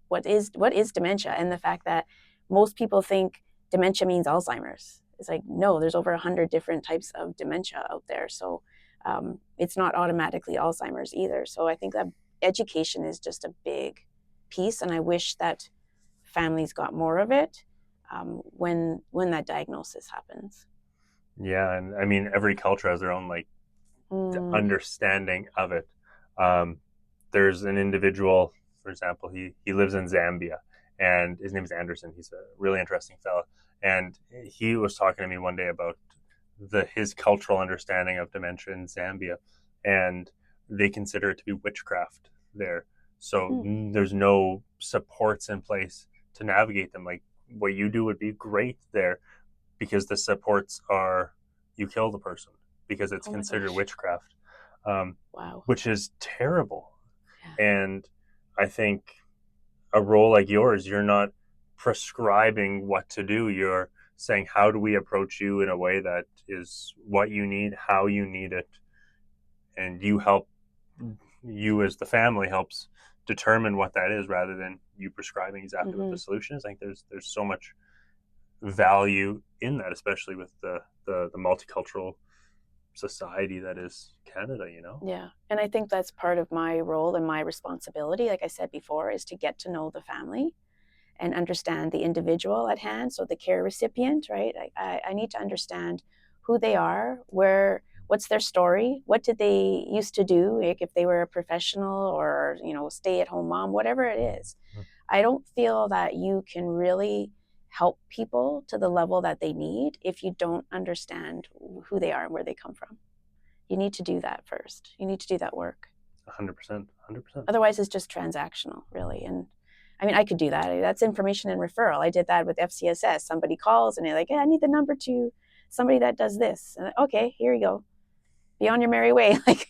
What is dementia? And the fact that most people think dementia means Alzheimer's. It's like, no, there's over 100 different types of dementia out there. So it's not automatically Alzheimer's either. So I think that education is just a big piece, and I wish that families got more of it when that diagnosis happens. Yeah, and I mean, every culture has their own understanding of it. There's an individual, for example, he lives in Zambia, and his name is Anderson. He's a really interesting fellow, and he was talking to me one day about his cultural understanding of dementia in Zambia, and they consider it to be witchcraft there. So there's no supports in place to navigate them. Like what you do would be great there, because the supports are, you kill the person because it's considered witchcraft, wow, which is terrible. Yeah. And I think a role like yours, you're not prescribing what to do. You're saying, how do we approach you in a way that is what you need, how you need it, and you as the family helps determine what that is, rather than you prescribing exactly what the solution is. I think there's so much value in that, especially with the multicultural society that is Canada, Yeah. And I think that's part of my role and my responsibility, like I said before, is to get to know the family and understand the individual at hand. So the care recipient, right? I need to understand who they are, what's their story, what did they used to do, like if they were a professional or, stay-at-home mom, whatever it is. I don't feel that you can really help people to the level that they need if you don't understand who they are and where they come from. You need to do that first. You need to do that work. 100%. Otherwise, it's just transactional, really. And I mean, I could do that. That's information and referral. I did that with FCSS. Somebody calls and they're like, "Yeah, I need the number to somebody that does this." And okay, here you go. Be on your merry way. Like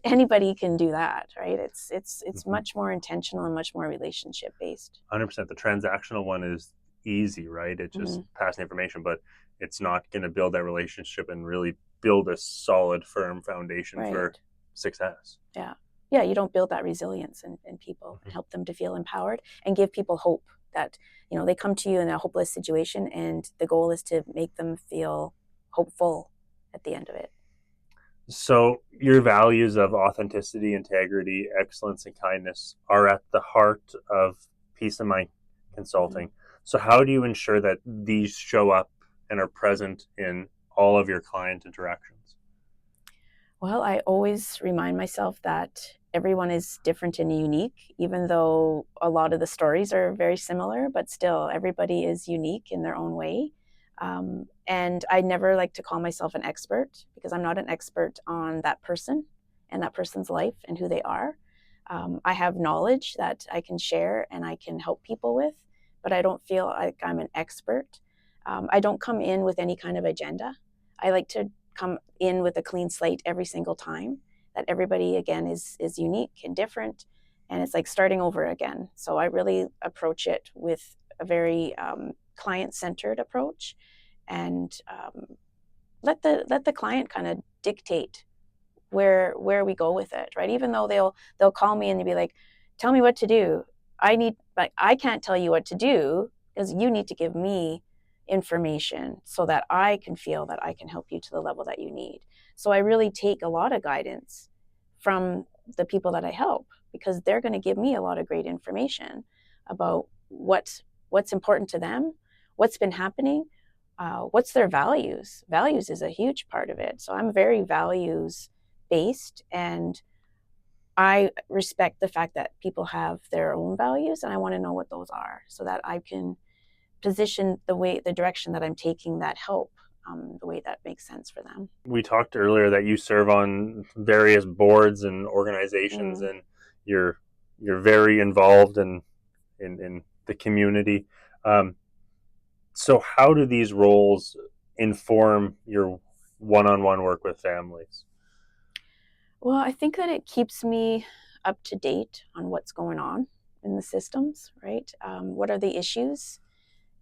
anybody can do that, right? It's much more intentional and much more relationship based. 100%. The transactional one is easy, right? It's just passing information, but it's not going to build that relationship and really build a solid, firm foundation for success. Yeah. Yeah, you don't build that resilience in people and help them to feel empowered and give people hope that, they come to you in a hopeless situation, and the goal is to make them feel hopeful at the end of it. So your values of authenticity, integrity, excellence, and kindness are at the heart of Peace of Mind Consulting. So how do you ensure that these show up and are present in all of your client interactions? Well, I always remind myself that everyone is different and unique, even though a lot of the stories are very similar, but still everybody is unique in their own way. And I never like to call myself an expert, because I'm not an expert on that person and that person's life and who they are. I have knowledge that I can share and I can help people with, but I don't feel like I'm an expert. I don't come in with any kind of agenda. I like to come in with a clean slate every single time, that everybody, again, is unique and different, and it's like starting over again. So I really approach it with a very client-centered approach, and let the client kind of dictate where we go with it, right? Even though they'll call me and they'll be like, "Tell me what to do." I can't tell you what to do, because you need to give me information so that I can feel that I can help you to the level that you need. So I really take a lot of guidance from the people that I help, because they're going to give me a lot of great information about what's important to them, what's been happening, what's their values. Values is a huge part of it. So I'm very values based, and I respect the fact that people have their own values, and I want to know what those are so that I can position the direction that I'm taking that help the way that makes sense for them. We talked earlier that you serve on various boards and organizations, and you're very involved in the community. So how do these roles inform your one-on-one work with families? Well, I think that it keeps me up to date on what's going on in the systems, right? What are the issues?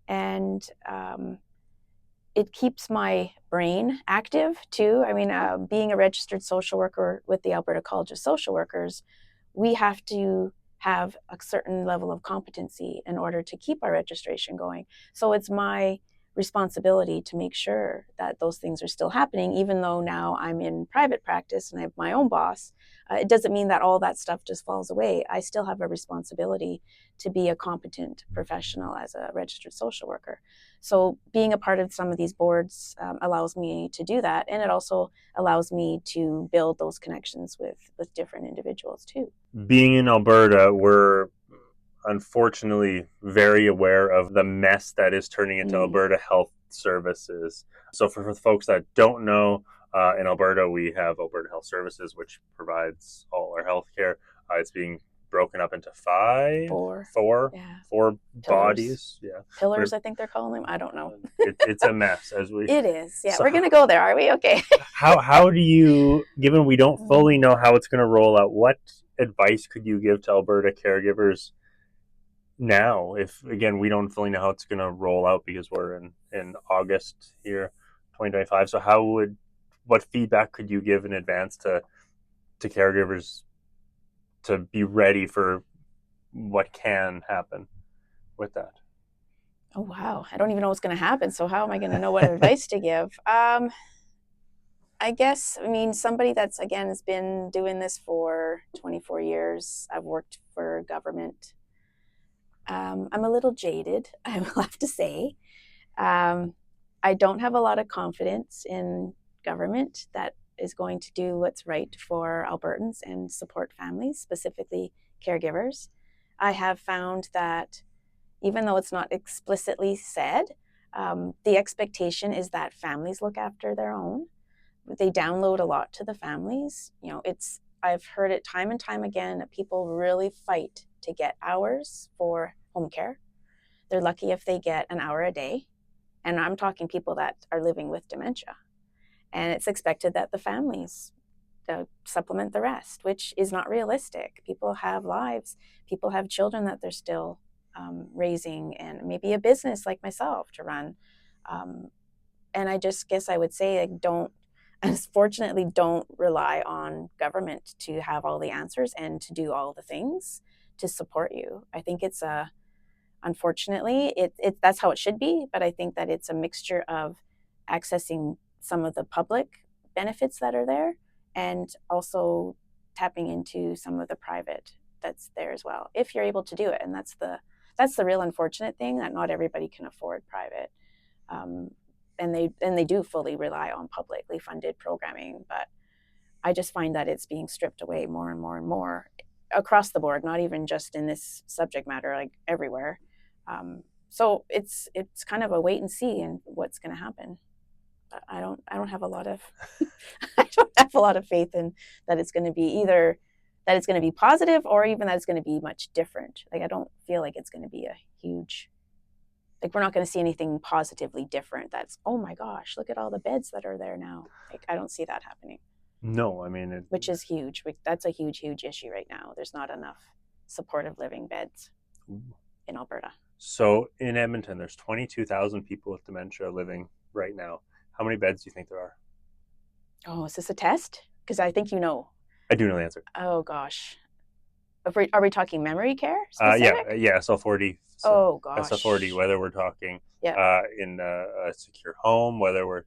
And it keeps my brain active too. I mean, being a registered social worker with the Alberta College of Social Workers, we have to have a certain level of competency in order to keep our registration going. So it's my responsibility to make sure that those things are still happening, even though now I'm in private practice and I have my own boss. It doesn't mean that all that stuff just falls away. I still have a responsibility to be a competent professional as a registered social worker. So being a part of some of these boards allows me to do that, and it also allows me to build those connections with different individuals too. Being in Alberta, we're unfortunately very aware of the mess that is turning into Alberta Health Services. So for folks that don't know, in Alberta, we have Alberta Health Services, which provides all our health care. It's being broken up into four bodies. Yeah. Pillars, I think they're calling them. I don't know. It's a mess as we. It is. Yeah. So we're going to go there, are we? Okay. How do you, given we don't fully know how it's going to roll out, what advice could you give to Alberta caregivers now, if again we don't fully know how it's going to roll out because we're in August here, 2025? So what feedback could you give in advance to caregivers to be ready for what can happen with that? Oh wow, I don't even know what's going to happen, so how am I going to know what advice to give? I guess, I mean, somebody that's, again, has been doing this for 24 years. I've worked for government. I'm a little jaded, I will have to say. I don't have a lot of confidence in government that is going to do what's right for Albertans and support families, specifically caregivers. I have found that even though it's not explicitly said, the expectation is that families look after their own. They download a lot to the families. You know, I've heard it time and time again that people really fight to get hours for home care. They're lucky if they get an hour a day. And I'm talking people that are living with dementia. And it's expected that the families supplement the rest, which is not realistic. People have lives. People have children that they're still raising, and maybe a business like myself to run. And I just guess I would say, like, unfortunately, don't rely on government to have all the answers and to do all the things to support you. I think unfortunately, that's how it should be, but I think that it's a mixture of accessing some of the public benefits that are there and also tapping into some of the private that's there as well, if you're able to do it. And that's the real unfortunate thing, that not everybody can afford private. And they do fully rely on publicly funded programming, but I just find that it's being stripped away more and more and more across the board, not even just in this subject matter, like everywhere. So it's kind of a wait and see and what's going to happen. But I don't have a lot of I don't have a lot of faith in that it's going to be either that it's going to be positive or even that it's going to be much different. Like, I don't feel like it's going to be a huge, like, we're not going to see anything positively different. That's, oh my gosh, look at all the beds that are there now. Like, I don't see that happening. No, I mean, which is huge. That's a huge issue right now. There's not enough supportive living beds in Alberta. So in Edmonton, there's 22,000 people with dementia living right now. How many beds do you think there are? Oh, is this a test? Because I think you know. I do know the answer. Oh gosh. Are we talking memory care? Yeah, SL40. So oh gosh. SL40, whether we're talking in a secure home, whether we're...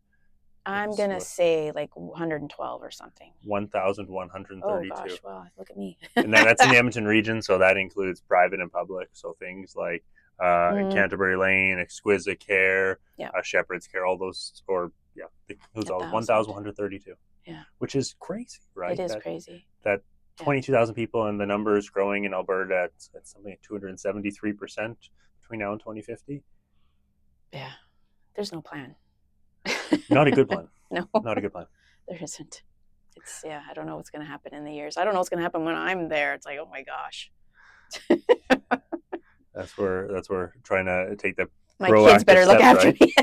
I'm going to say like 112 or something. 1,132. Oh gosh, well, look at me. And that's in the Edmonton region, so that includes private and public. So things like Canterbury Lane, Exquisite Care, Shepherd's Care, all those, those all 1,132. Yeah. Which is crazy, right? It is crazy. That 22,000 people, and the number is growing in Alberta at something like 273% between now and 2050. Yeah. There's no plan. Not a good plan. No, Not a good plan. there isn't. It's, yeah, I don't know what's going to happen in the years. I don't know what's going to happen when I'm there. It's like, oh my gosh. That's where trying to take the My kids better look steps, after right? me.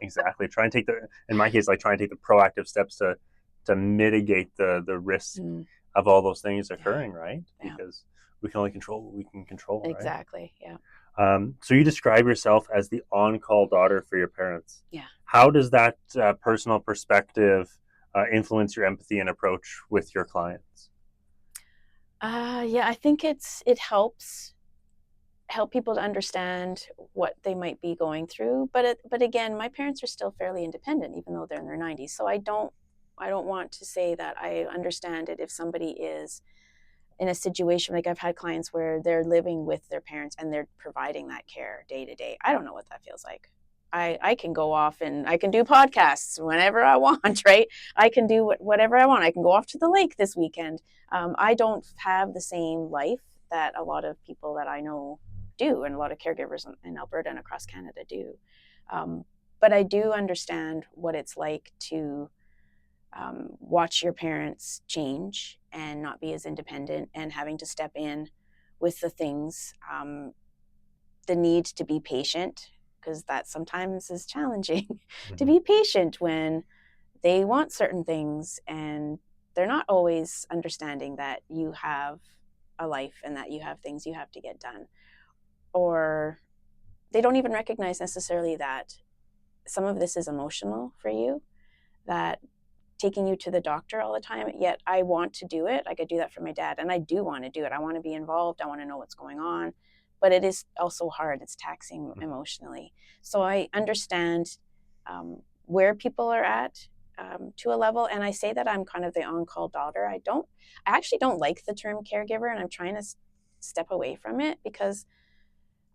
Exactly. Try and take in my case, like try and take the proactive steps to mitigate the risks of all those things occurring, right? Yeah. Because we can only control what we can control, right? Exactly. Yeah. So you describe yourself as the on-call daughter for your parents. Yeah. How does that personal perspective influence your empathy and approach with your clients? Yeah, I think it helps help people to understand what they might be going through. But again, my parents are still fairly independent, even though they're in their 90s. So I don't want to say that I understand it if somebody is in a situation like I've had clients where they're living with their parents and they're providing that care day to day. I don't know what that feels like. I can go off and I can do podcasts whenever I want, right? I can do whatever I want. I can go off to the lake this weekend. I don't have the same life that a lot of people that I know do, and a lot of caregivers in Alberta and across Canada do. But I do understand what it's like to watch your parents change and not be as independent and having to step in with the things, the need to be patient, because that sometimes is challenging to be patient when they want certain things and they're not always understanding that you have a life and that you have things you have to get done, or they don't even recognize necessarily that some of this is emotional for you, that taking you to the doctor all the time, yet I want to do it. Like I do that for my dad, and I do want to do it. I want to be involved. I want to know what's going on, but it is also hard. It's taxing emotionally. So I understand where people are at to a level, and I say that I'm kind of the on-call daughter. I actually don't like the term caregiver, and I'm trying to step away from it because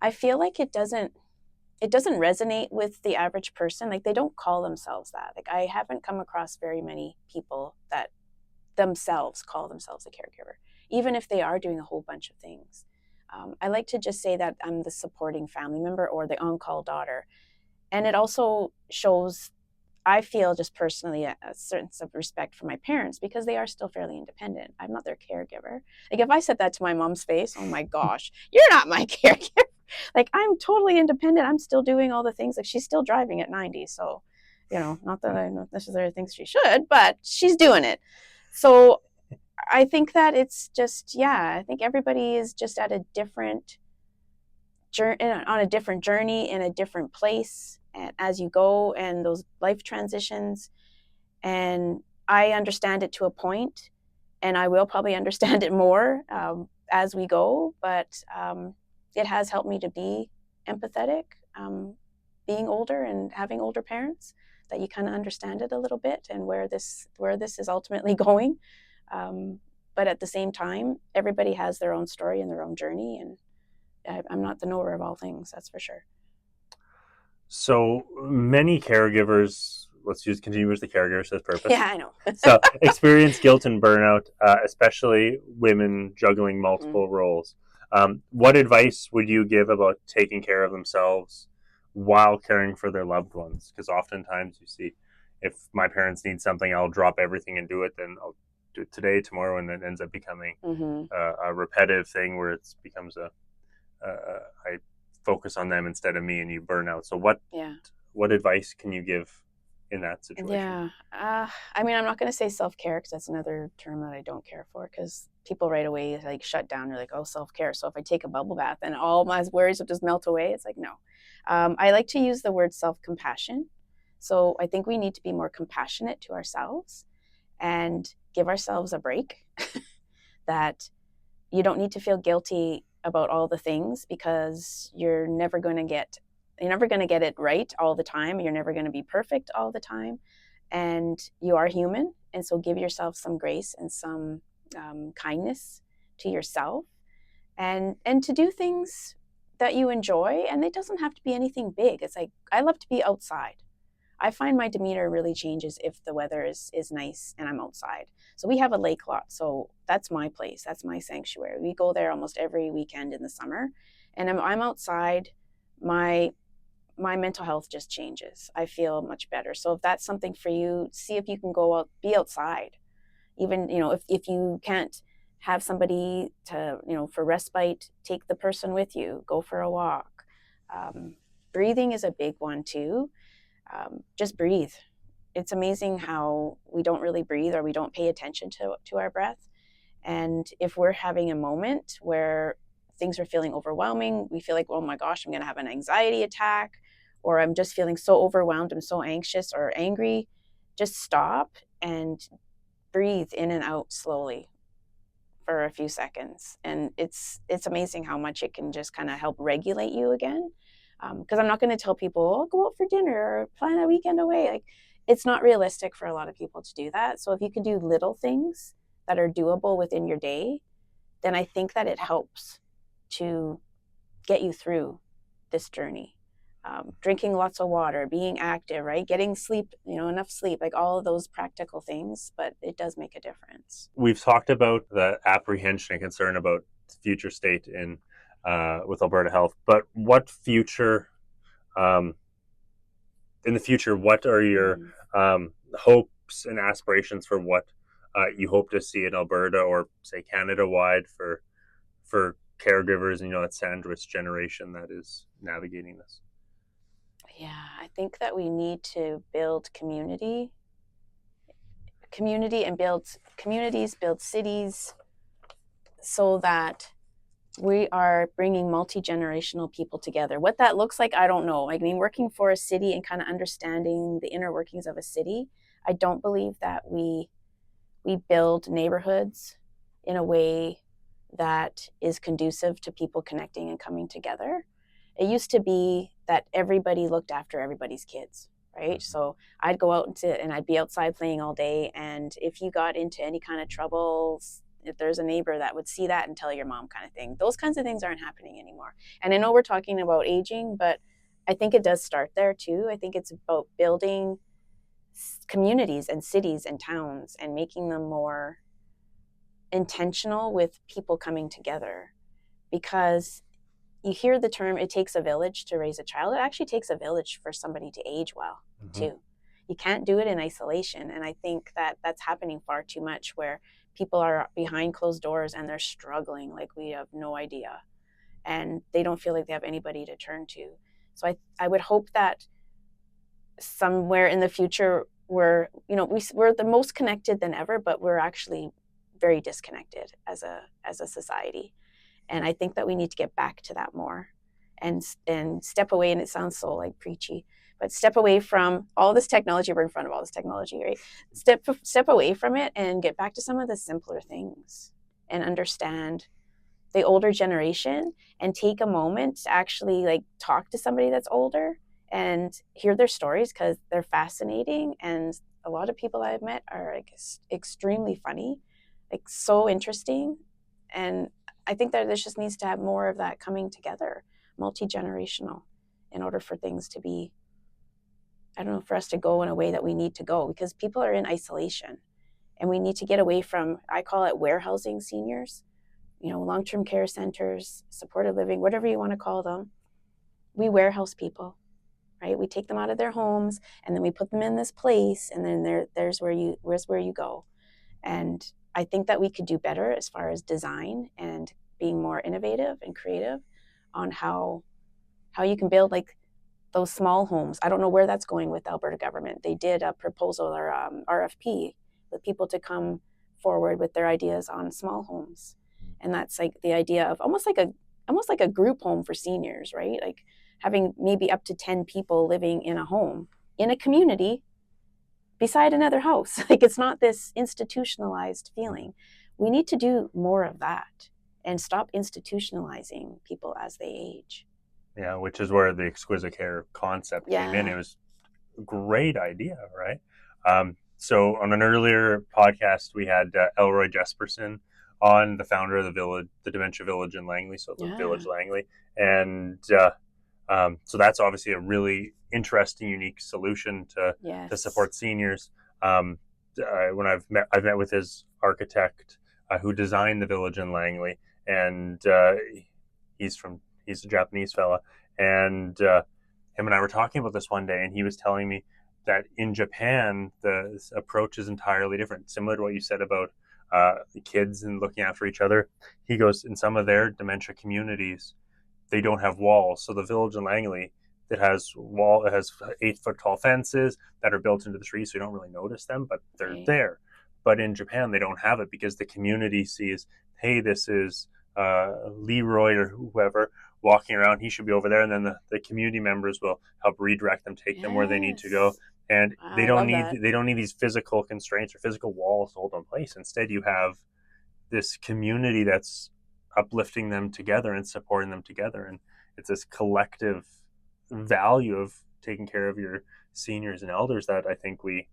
I feel like it doesn't resonate with the average person. Like they don't call themselves that. Like I haven't come across very many people that themselves call themselves a caregiver, even if they are doing a whole bunch of things. I like to just say that I'm the supporting family member or the on-call daughter. And it also shows, I feel just personally, a sense of respect for my parents because they are still fairly independent. I'm not their caregiver. Like if I said that to my mom's face, oh my gosh, you're not my caregiver. Like I'm totally independent. I'm still doing all the things. Like she's still driving at 90. So, not that I necessarily think she should, but she's doing it. So I think that it's just, I think everybody is just at a different journey, on a different journey, in a different place, and as you go, and those life transitions. And I understand it to a point, and I will probably understand it more as we go. But it has helped me to be empathetic, being older and having older parents, that you kind of understand it a little bit and where this is ultimately going. But at the same time, everybody has their own story and their own journey, and I'm not the knower of all things, that's for sure. So many caregivers, let's continue with the caregiver says purpose. Yeah, I know. So experience guilt and burnout, especially women juggling multiple roles. What advice would you give about taking care of themselves while caring for their loved ones? Because oftentimes you see, if my parents need something, I'll drop everything and do it. Then I'll do it today, tomorrow, and it ends up becoming a repetitive thing where it becomes I focus on them instead of me, and you burn out. So what advice can you give in that situation? Yeah. I mean, I'm not going to say self-care because that's another term that I don't care for, because people right away like shut down. They're like, oh, self-care. So if I take a bubble bath and all my worries will just melt away, it's like, no. I like to use the word self-compassion. So I think we need to be more compassionate to ourselves and give ourselves a break. That you don't need to feel guilty about all the things, because you're never going to get it right all the time. You're never going to be perfect all the time, and you are human. And so give yourself some grace and some kindness to yourself, and to do things that you enjoy. And it doesn't have to be anything big. It's like, I love to be outside. I find my demeanor really changes if the weather is nice and I'm outside. So we have a lake lot. So that's my place. That's my sanctuary. We go there almost every weekend in the summer, and I'm outside. My my mental health just changes. I feel much better. So if that's something for you, see if you can go out, be outside. Even, if you can't have somebody to, for respite, take the person with you, go for a walk. Breathing is a big one too. Just breathe. It's amazing how we don't really breathe, or we don't pay attention to our breath. And if we're having a moment where things are feeling overwhelming, we feel like, oh my gosh, I'm going to have an anxiety attack, or I'm just feeling so overwhelmed, I'm so anxious or angry, just stop and breathe in and out slowly for a few seconds. And it's amazing how much it can just kind of help regulate you again. Because I'm not going to tell people, oh, go out for dinner or plan a weekend away. Like, it's not realistic for a lot of people to do that. So if you can do little things that are doable within your day, then I think that it helps to get you through this journey. Drinking lots of water, being active, right? Getting sleep, enough sleep, like all of those practical things, but it does make a difference. We've talked about the apprehension and concern about the future state with Alberta Health, but what future, in the future, what are your hopes and aspirations for what you hope to see in Alberta, or say Canada-wide, for caregivers, and that sandwich generation that is navigating this? Yeah, I think that we need to build community and build communities, build cities, so that we are bringing multi-generational people together. What that looks like, I don't know. I mean, working for a city and kind of understanding the inner workings of a city, I don't believe that we build neighborhoods in a way that is conducive to people connecting and coming together. It used to be that everybody looked after everybody's kids, right? So I'd go out and I'd be outside playing all day. And if you got into any kind of trouble, if there's a neighbor that would see that and tell your mom, kind of thing. Those kinds of things aren't happening anymore. And I know we're talking about aging, but I think it does start there too. I think it's about building communities and cities and towns and making them more intentional with people coming together. Because you hear the term, it takes a village to raise a child. It actually takes a village for somebody to age well, too. You can't do it in isolation. And I think that that's happening far too much, where people are behind closed doors and they're struggling like we have no idea. And they don't feel like they have anybody to turn to. So I would hope that somewhere in the future we're the most connected than ever, but we're actually very disconnected as a society. And I think that we need to get back to that more and step away. And it sounds so like preachy, but step away from all this technology. We're in front of all this technology, right? Step away from it and get back to some of the simpler things and understand the older generation, and take a moment to actually like talk to somebody that's older and hear their stories, because they're fascinating. And a lot of people I've met are like extremely funny, like so interesting. And I think that this just needs to have more of that coming together, multi-generational, in order for things to be, I don't know, for us to go in a way that we need to go, because people are in isolation and we need to get away from, I call it warehousing seniors, long-term care centers, supported living, whatever you want to call them. We warehouse people, right? We take them out of their homes and then we put them in this place, and then there's where you go. And I think that we could do better as far as design and being more innovative and creative on how you can build like those small homes. I don't know where that's going with the Alberta government. They did a proposal or RFP with people to come forward with their ideas on small homes. And that's like the idea of almost like a group home for seniors, right? Like having maybe up to 10 people living in a home in a community beside another house. Like, it's not this institutionalized feeling. We need to do more of that and stop institutionalizing people as they age. Yeah, which is where the exquisite care concept came in. It was a great idea, right? So on an earlier podcast, we had Elroy Jesperson on, the founder of the Dementia Village in Langley, so the Village Langley. And so that's obviously a really interesting, unique solution to support seniors. When I've met with his architect who designed the village in Langley, and he's a Japanese fella, and him and I were talking about this one day, and he was telling me that in Japan the approach is entirely different, similar to what you said about the kids and looking after each other. He goes, in some of their dementia communities, they don't have walls. So the village in Langley, it has 8 foot tall fences that are built into the trees, so you don't really notice them, but they're Right. there. But in Japan, they don't have it because the community sees, hey, this is Leroy or whoever walking around. He should be over there, and then the community members will help redirect them, take them where they need to go. Yes. And Wow, I love that. they don't need these physical constraints or physical walls to hold them in place. Instead, you have this community that's uplifting them together and supporting them together, and it's this collective value of taking care of your seniors and elders that I think we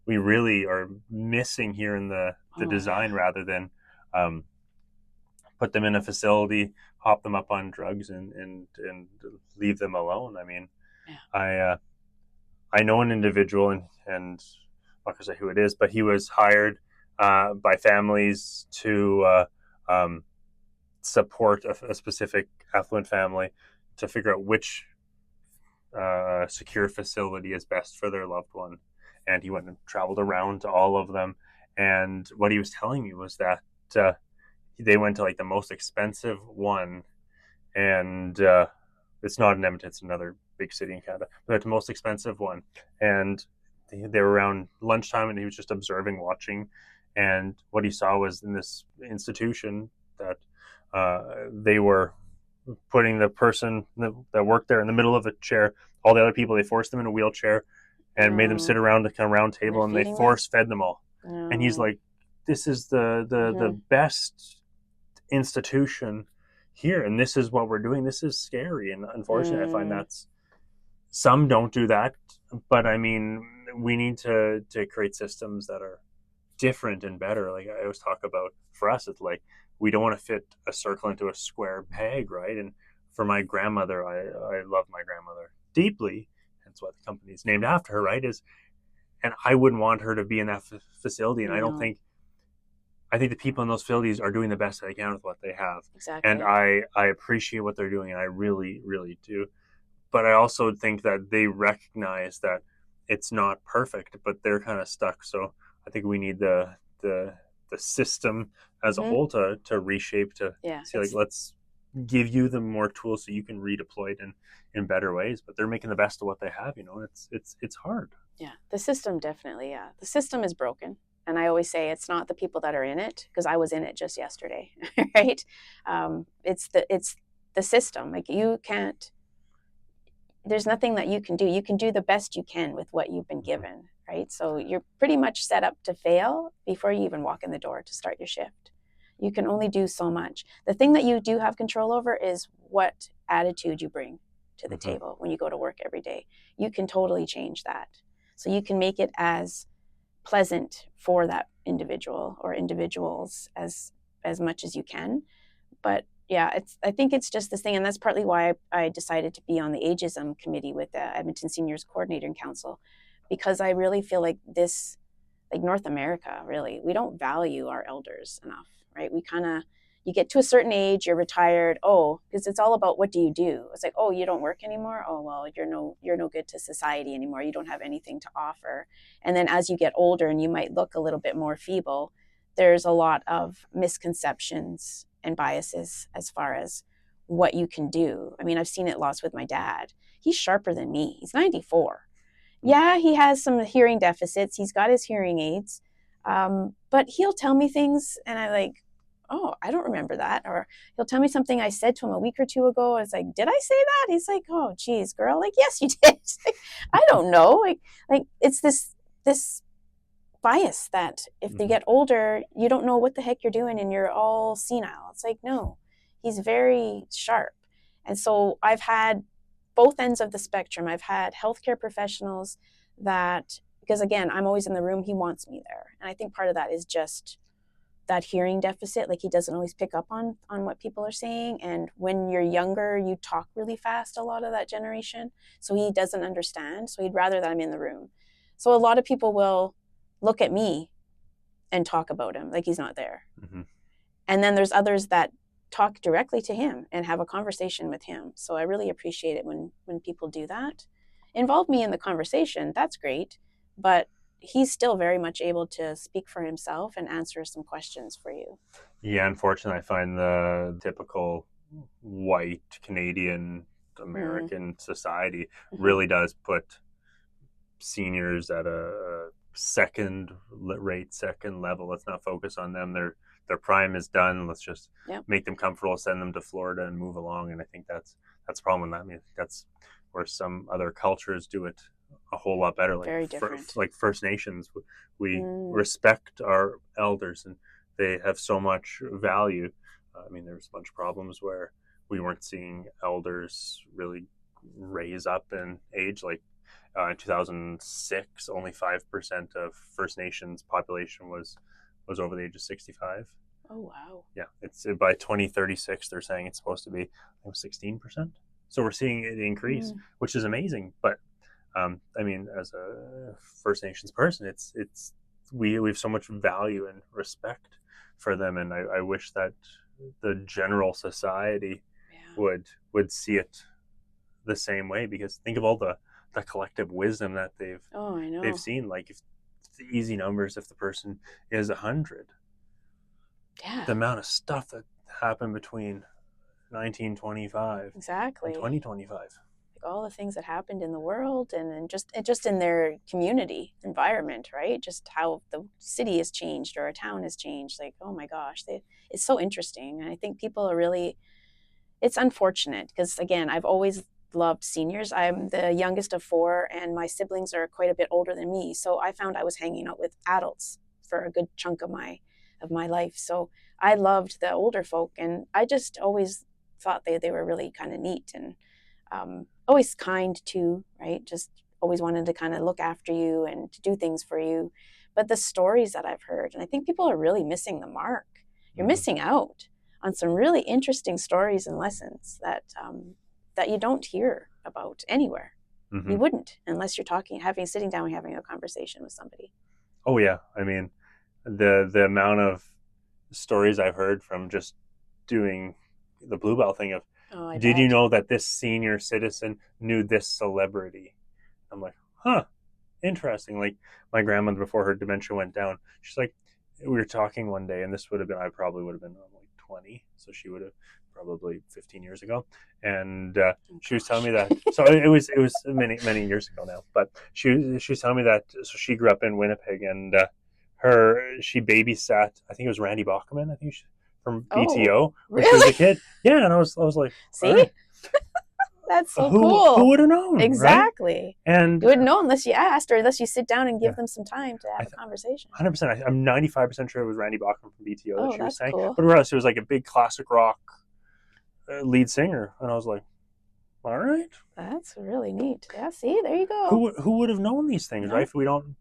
really are missing here in the Oh design, yeah. rather than um, put them in a facility, hop them up on drugs, and leave them alone. I mean, Yeah. I know an individual, and I'm not gonna say who it is, but he was hired by families to support a specific affluent family to figure out which secure facility is best for their loved one. And he went and traveled around to all of them. And what he was telling me was that uh, they went to like the most expensive one, and it's not in Edmonton, it's another big city in Canada, but the most expensive one. And they were around lunchtime, and he was just observing, watching. And what he saw was in this institution that they were putting the person that worked there in the middle of a chair. All the other people, they forced them in a wheelchair and made them sit No. around the kind of round And they're table, and they feeding them? force fed them all. And he's No. like, "This is the Mm-hmm. best institution here, and this is what we're doing. This is scary." And unfortunately, I find Mm. that's some don't do that, but I mean, we need to create systems that are different and better. Like I always talk about, for us, it's like we don't want to fit a circle into a square peg, right? And for my grandmother, I love my grandmother deeply. That's why the company is named after her, right? Is And I wouldn't want her to be in that facility. And No. I think the people in those facilities are doing the best they can with what they have, and Exactly. I appreciate what they're doing, and I really really do. But I also think that they recognize that it's not perfect, but they're kind of stuck. So I think we need the system as a Mm-hmm. whole to reshape, to Yeah. see, like, let's give you the more tools so you can redeploy it in better ways. But they're making the best of what they have, and it's hard. Yeah. The system definitely. Yeah. The system is broken. And I always say it's not the people that are in it, because I was in it just yesterday, right? It's the system. Like you can't. There's nothing that you can do. You can do the best you can with what you've been Mm-hmm. given, right? So you're pretty much set up to fail before you even walk in the door to start your shift. You can only do so much. The thing that you do have control over is what attitude you bring to the Mm-hmm. table when you go to work every day. You can totally change that. So you can make it as pleasant for that individual or individuals as much as you can. But yeah, I think it's just this thing, and that's partly why I decided to be on the ageism committee with the Edmonton Seniors Coordinator and Council, because I really feel like this, like North America, really, we don't value our elders enough, right? We kind of, you get to a certain age, you're retired. Oh, because it's all about what do you do? It's like, oh, you don't work anymore. Oh well, you're no good to society anymore. You don't have anything to offer. And then as you get older and you might look a little bit more feeble, there's a lot of misconceptions and biases as far as what you can do. I mean, I've seen it lost with my dad. He's sharper than me. He's 94. Yeah, he has some hearing deficits. He's got his hearing aids. But he'll tell me things and I like, oh, I don't remember that. Or he'll tell me something I said to him a week or two ago. It's like, did I say that? He's like, oh, geez, girl. Like, yes, you did. Like, I don't know. Like it's this bias that if they Mm-hmm. get older, you don't know what the heck you're doing and you're all senile. It's like, no, he's very sharp. And so I've had both ends of the spectrum. I've had healthcare professionals that, because again, I'm always in the room, he wants me there. And I think part of that is just that hearing deficit. Like he doesn't always pick up on what people are saying. And when you're younger, you talk really fast, a lot of that generation. So he doesn't understand. So he'd rather that I'm in the room. So a lot of people will look at me and talk about him like he's not there. Mm-hmm. And then there's others that talk directly to him and have a conversation with him. So I really appreciate it when people do that. Involve me in the conversation, that's great, but he's still very much able to speak for himself and answer some questions for you. Yeah, unfortunately, I find the typical white Canadian American society really does put seniors at a second level. Let's not focus on them. Their prime is done. Let's just make them comfortable, send them to Florida, and move along. And I think that's a problem. I mean, that's where some other cultures do it a whole lot better. Like very different. Like First Nations, we respect our elders, and they have so much value. I mean, there's a bunch of problems where we weren't seeing elders really raise up in age. Like in 2006, only 5% of First Nations population was over the age of 65. Oh wow! Yeah, it's by 2036. They're saying it's supposed to be 16%. So we're seeing it increase, which is amazing. But I mean, as a First Nations person, we have so much value and respect for them, and I wish that the general society would see it the same way, because think of all the collective wisdom that they've seen. Like, if the easy numbers, if the person is 100, the amount of stuff that happened between 1925 and 2025, like all the things that happened in the world and just in their community environment, right? Just how the city has changed or a town has changed. Like, oh my gosh, it's so interesting. And I think people are really, it's unfortunate because, again, I've always loved seniors. I'm the youngest of 4, and my siblings are quite a bit older than me. So I found I was hanging out with adults for a good chunk of my life. So I loved the older folk, and I just always thought they were really kind of neat and always kind too, right? Just always wanted to kind of look after you and to do things for you. But the stories that I've heard, and I think people are really missing the mark. You're missing out on some really interesting stories and lessons that you don't hear about anywhere. You wouldn't, unless you're sitting down and having a conversation with somebody. Oh yeah, I mean, the amount of stories I've heard from just doing the blueBell thing of, did you know that this senior citizen knew this celebrity? I'm like, huh, interesting. Like, my grandmother, before her dementia went down, she's like, we were talking one day, and this would have been, I probably would have been like 20, so she would have probably 15 years ago, and she was telling me that. So it was many years ago now, but she was telling me that. So she grew up in Winnipeg, and she babysat, I think it was Randy Bachman, I think from BTO when she was a kid. Yeah, and I was like, see, right. That's so cool. Who would have known? Exactly. Right? And you wouldn't know unless you asked, or unless you sit down and give them some time to have a conversation. 100%. I'm 95% sure it was Randy Bachman from BTO that she was saying. Cool. But regardless, it was like a big classic rock lead singer, and I was like, all right, that's really neat. Yeah, see, there you go. Who would have known these things, right? If we don't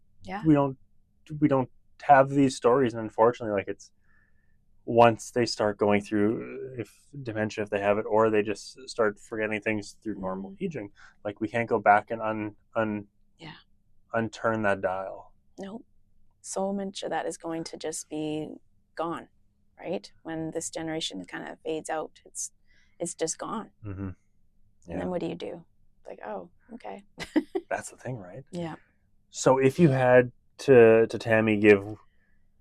have these stories, and unfortunately, like, it's once they start going through dementia, if they have it, or they just start forgetting things through normal aging, like, we can't go back and unturn that dial. No, so much of that is going to just be gone, right? When this generation kind of fades out, it's just gone. Mm-hmm. Yeah. And then what do you do? Like, oh, okay. That's the thing, right? Yeah. So if you had to Tammy, give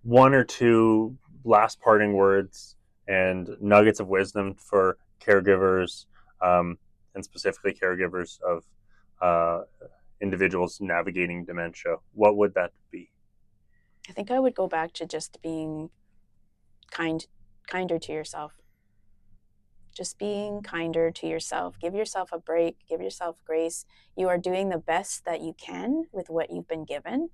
1 or 2 last parting words and nuggets of wisdom for caregivers, and specifically caregivers of individuals navigating dementia, what would that be? I think I would go back to just being kinder to yourself. Just being kinder to yourself. Give yourself a break. Give yourself grace. You are doing the best that you can with what you've been given.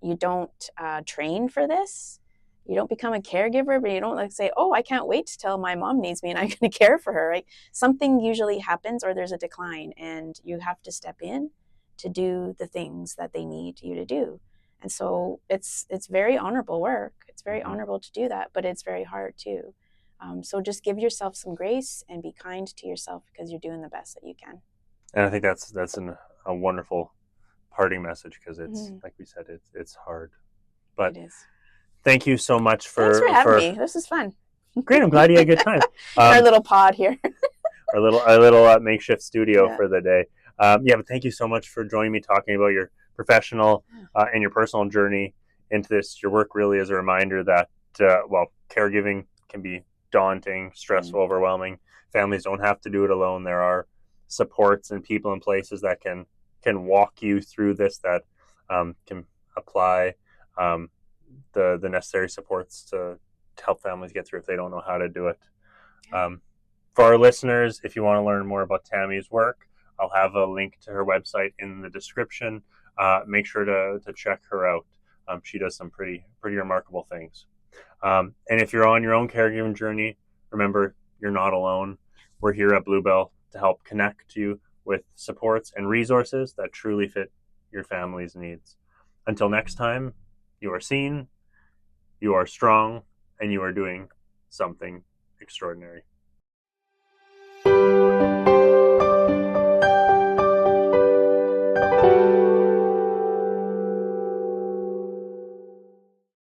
You don't train for this. You don't become a caregiver, but you don't say, oh, I can't wait till my mom needs me and I'm going to care for her. Right? Something usually happens, or there's a decline, and you have to step in to do the things that they need you to do. And so it's very honorable work. It's very honorable to do that, but it's very hard too. So just give yourself some grace and be kind to yourself, because you're doing the best that you can. And I think that's a wonderful parting message, because it's like we said, it's hard. But it is. Thanks for having me. This is fun. Great, I'm glad you had a good time. Our little pod here. our little makeshift studio Yeah. for the day. But thank you so much for joining me talking about your professional and your personal journey into this. Your work really is a reminder that, caregiving can be daunting, stressful, overwhelming. Families don't have to do it alone. There are supports and people and places that can walk you through this, that can apply the necessary supports to help families get through if they don't know how to do it. For our listeners, if you want to learn more about Tammy's work, I'll have a link to her website in the description. Make sure to check her out. She does some pretty remarkable things. And if you're on your own caregiving journey, remember, you're not alone. We're here at blueBell to help connect you with supports and resources that truly fit your family's needs. Until next time, you are seen, you are strong, and you are doing something extraordinary.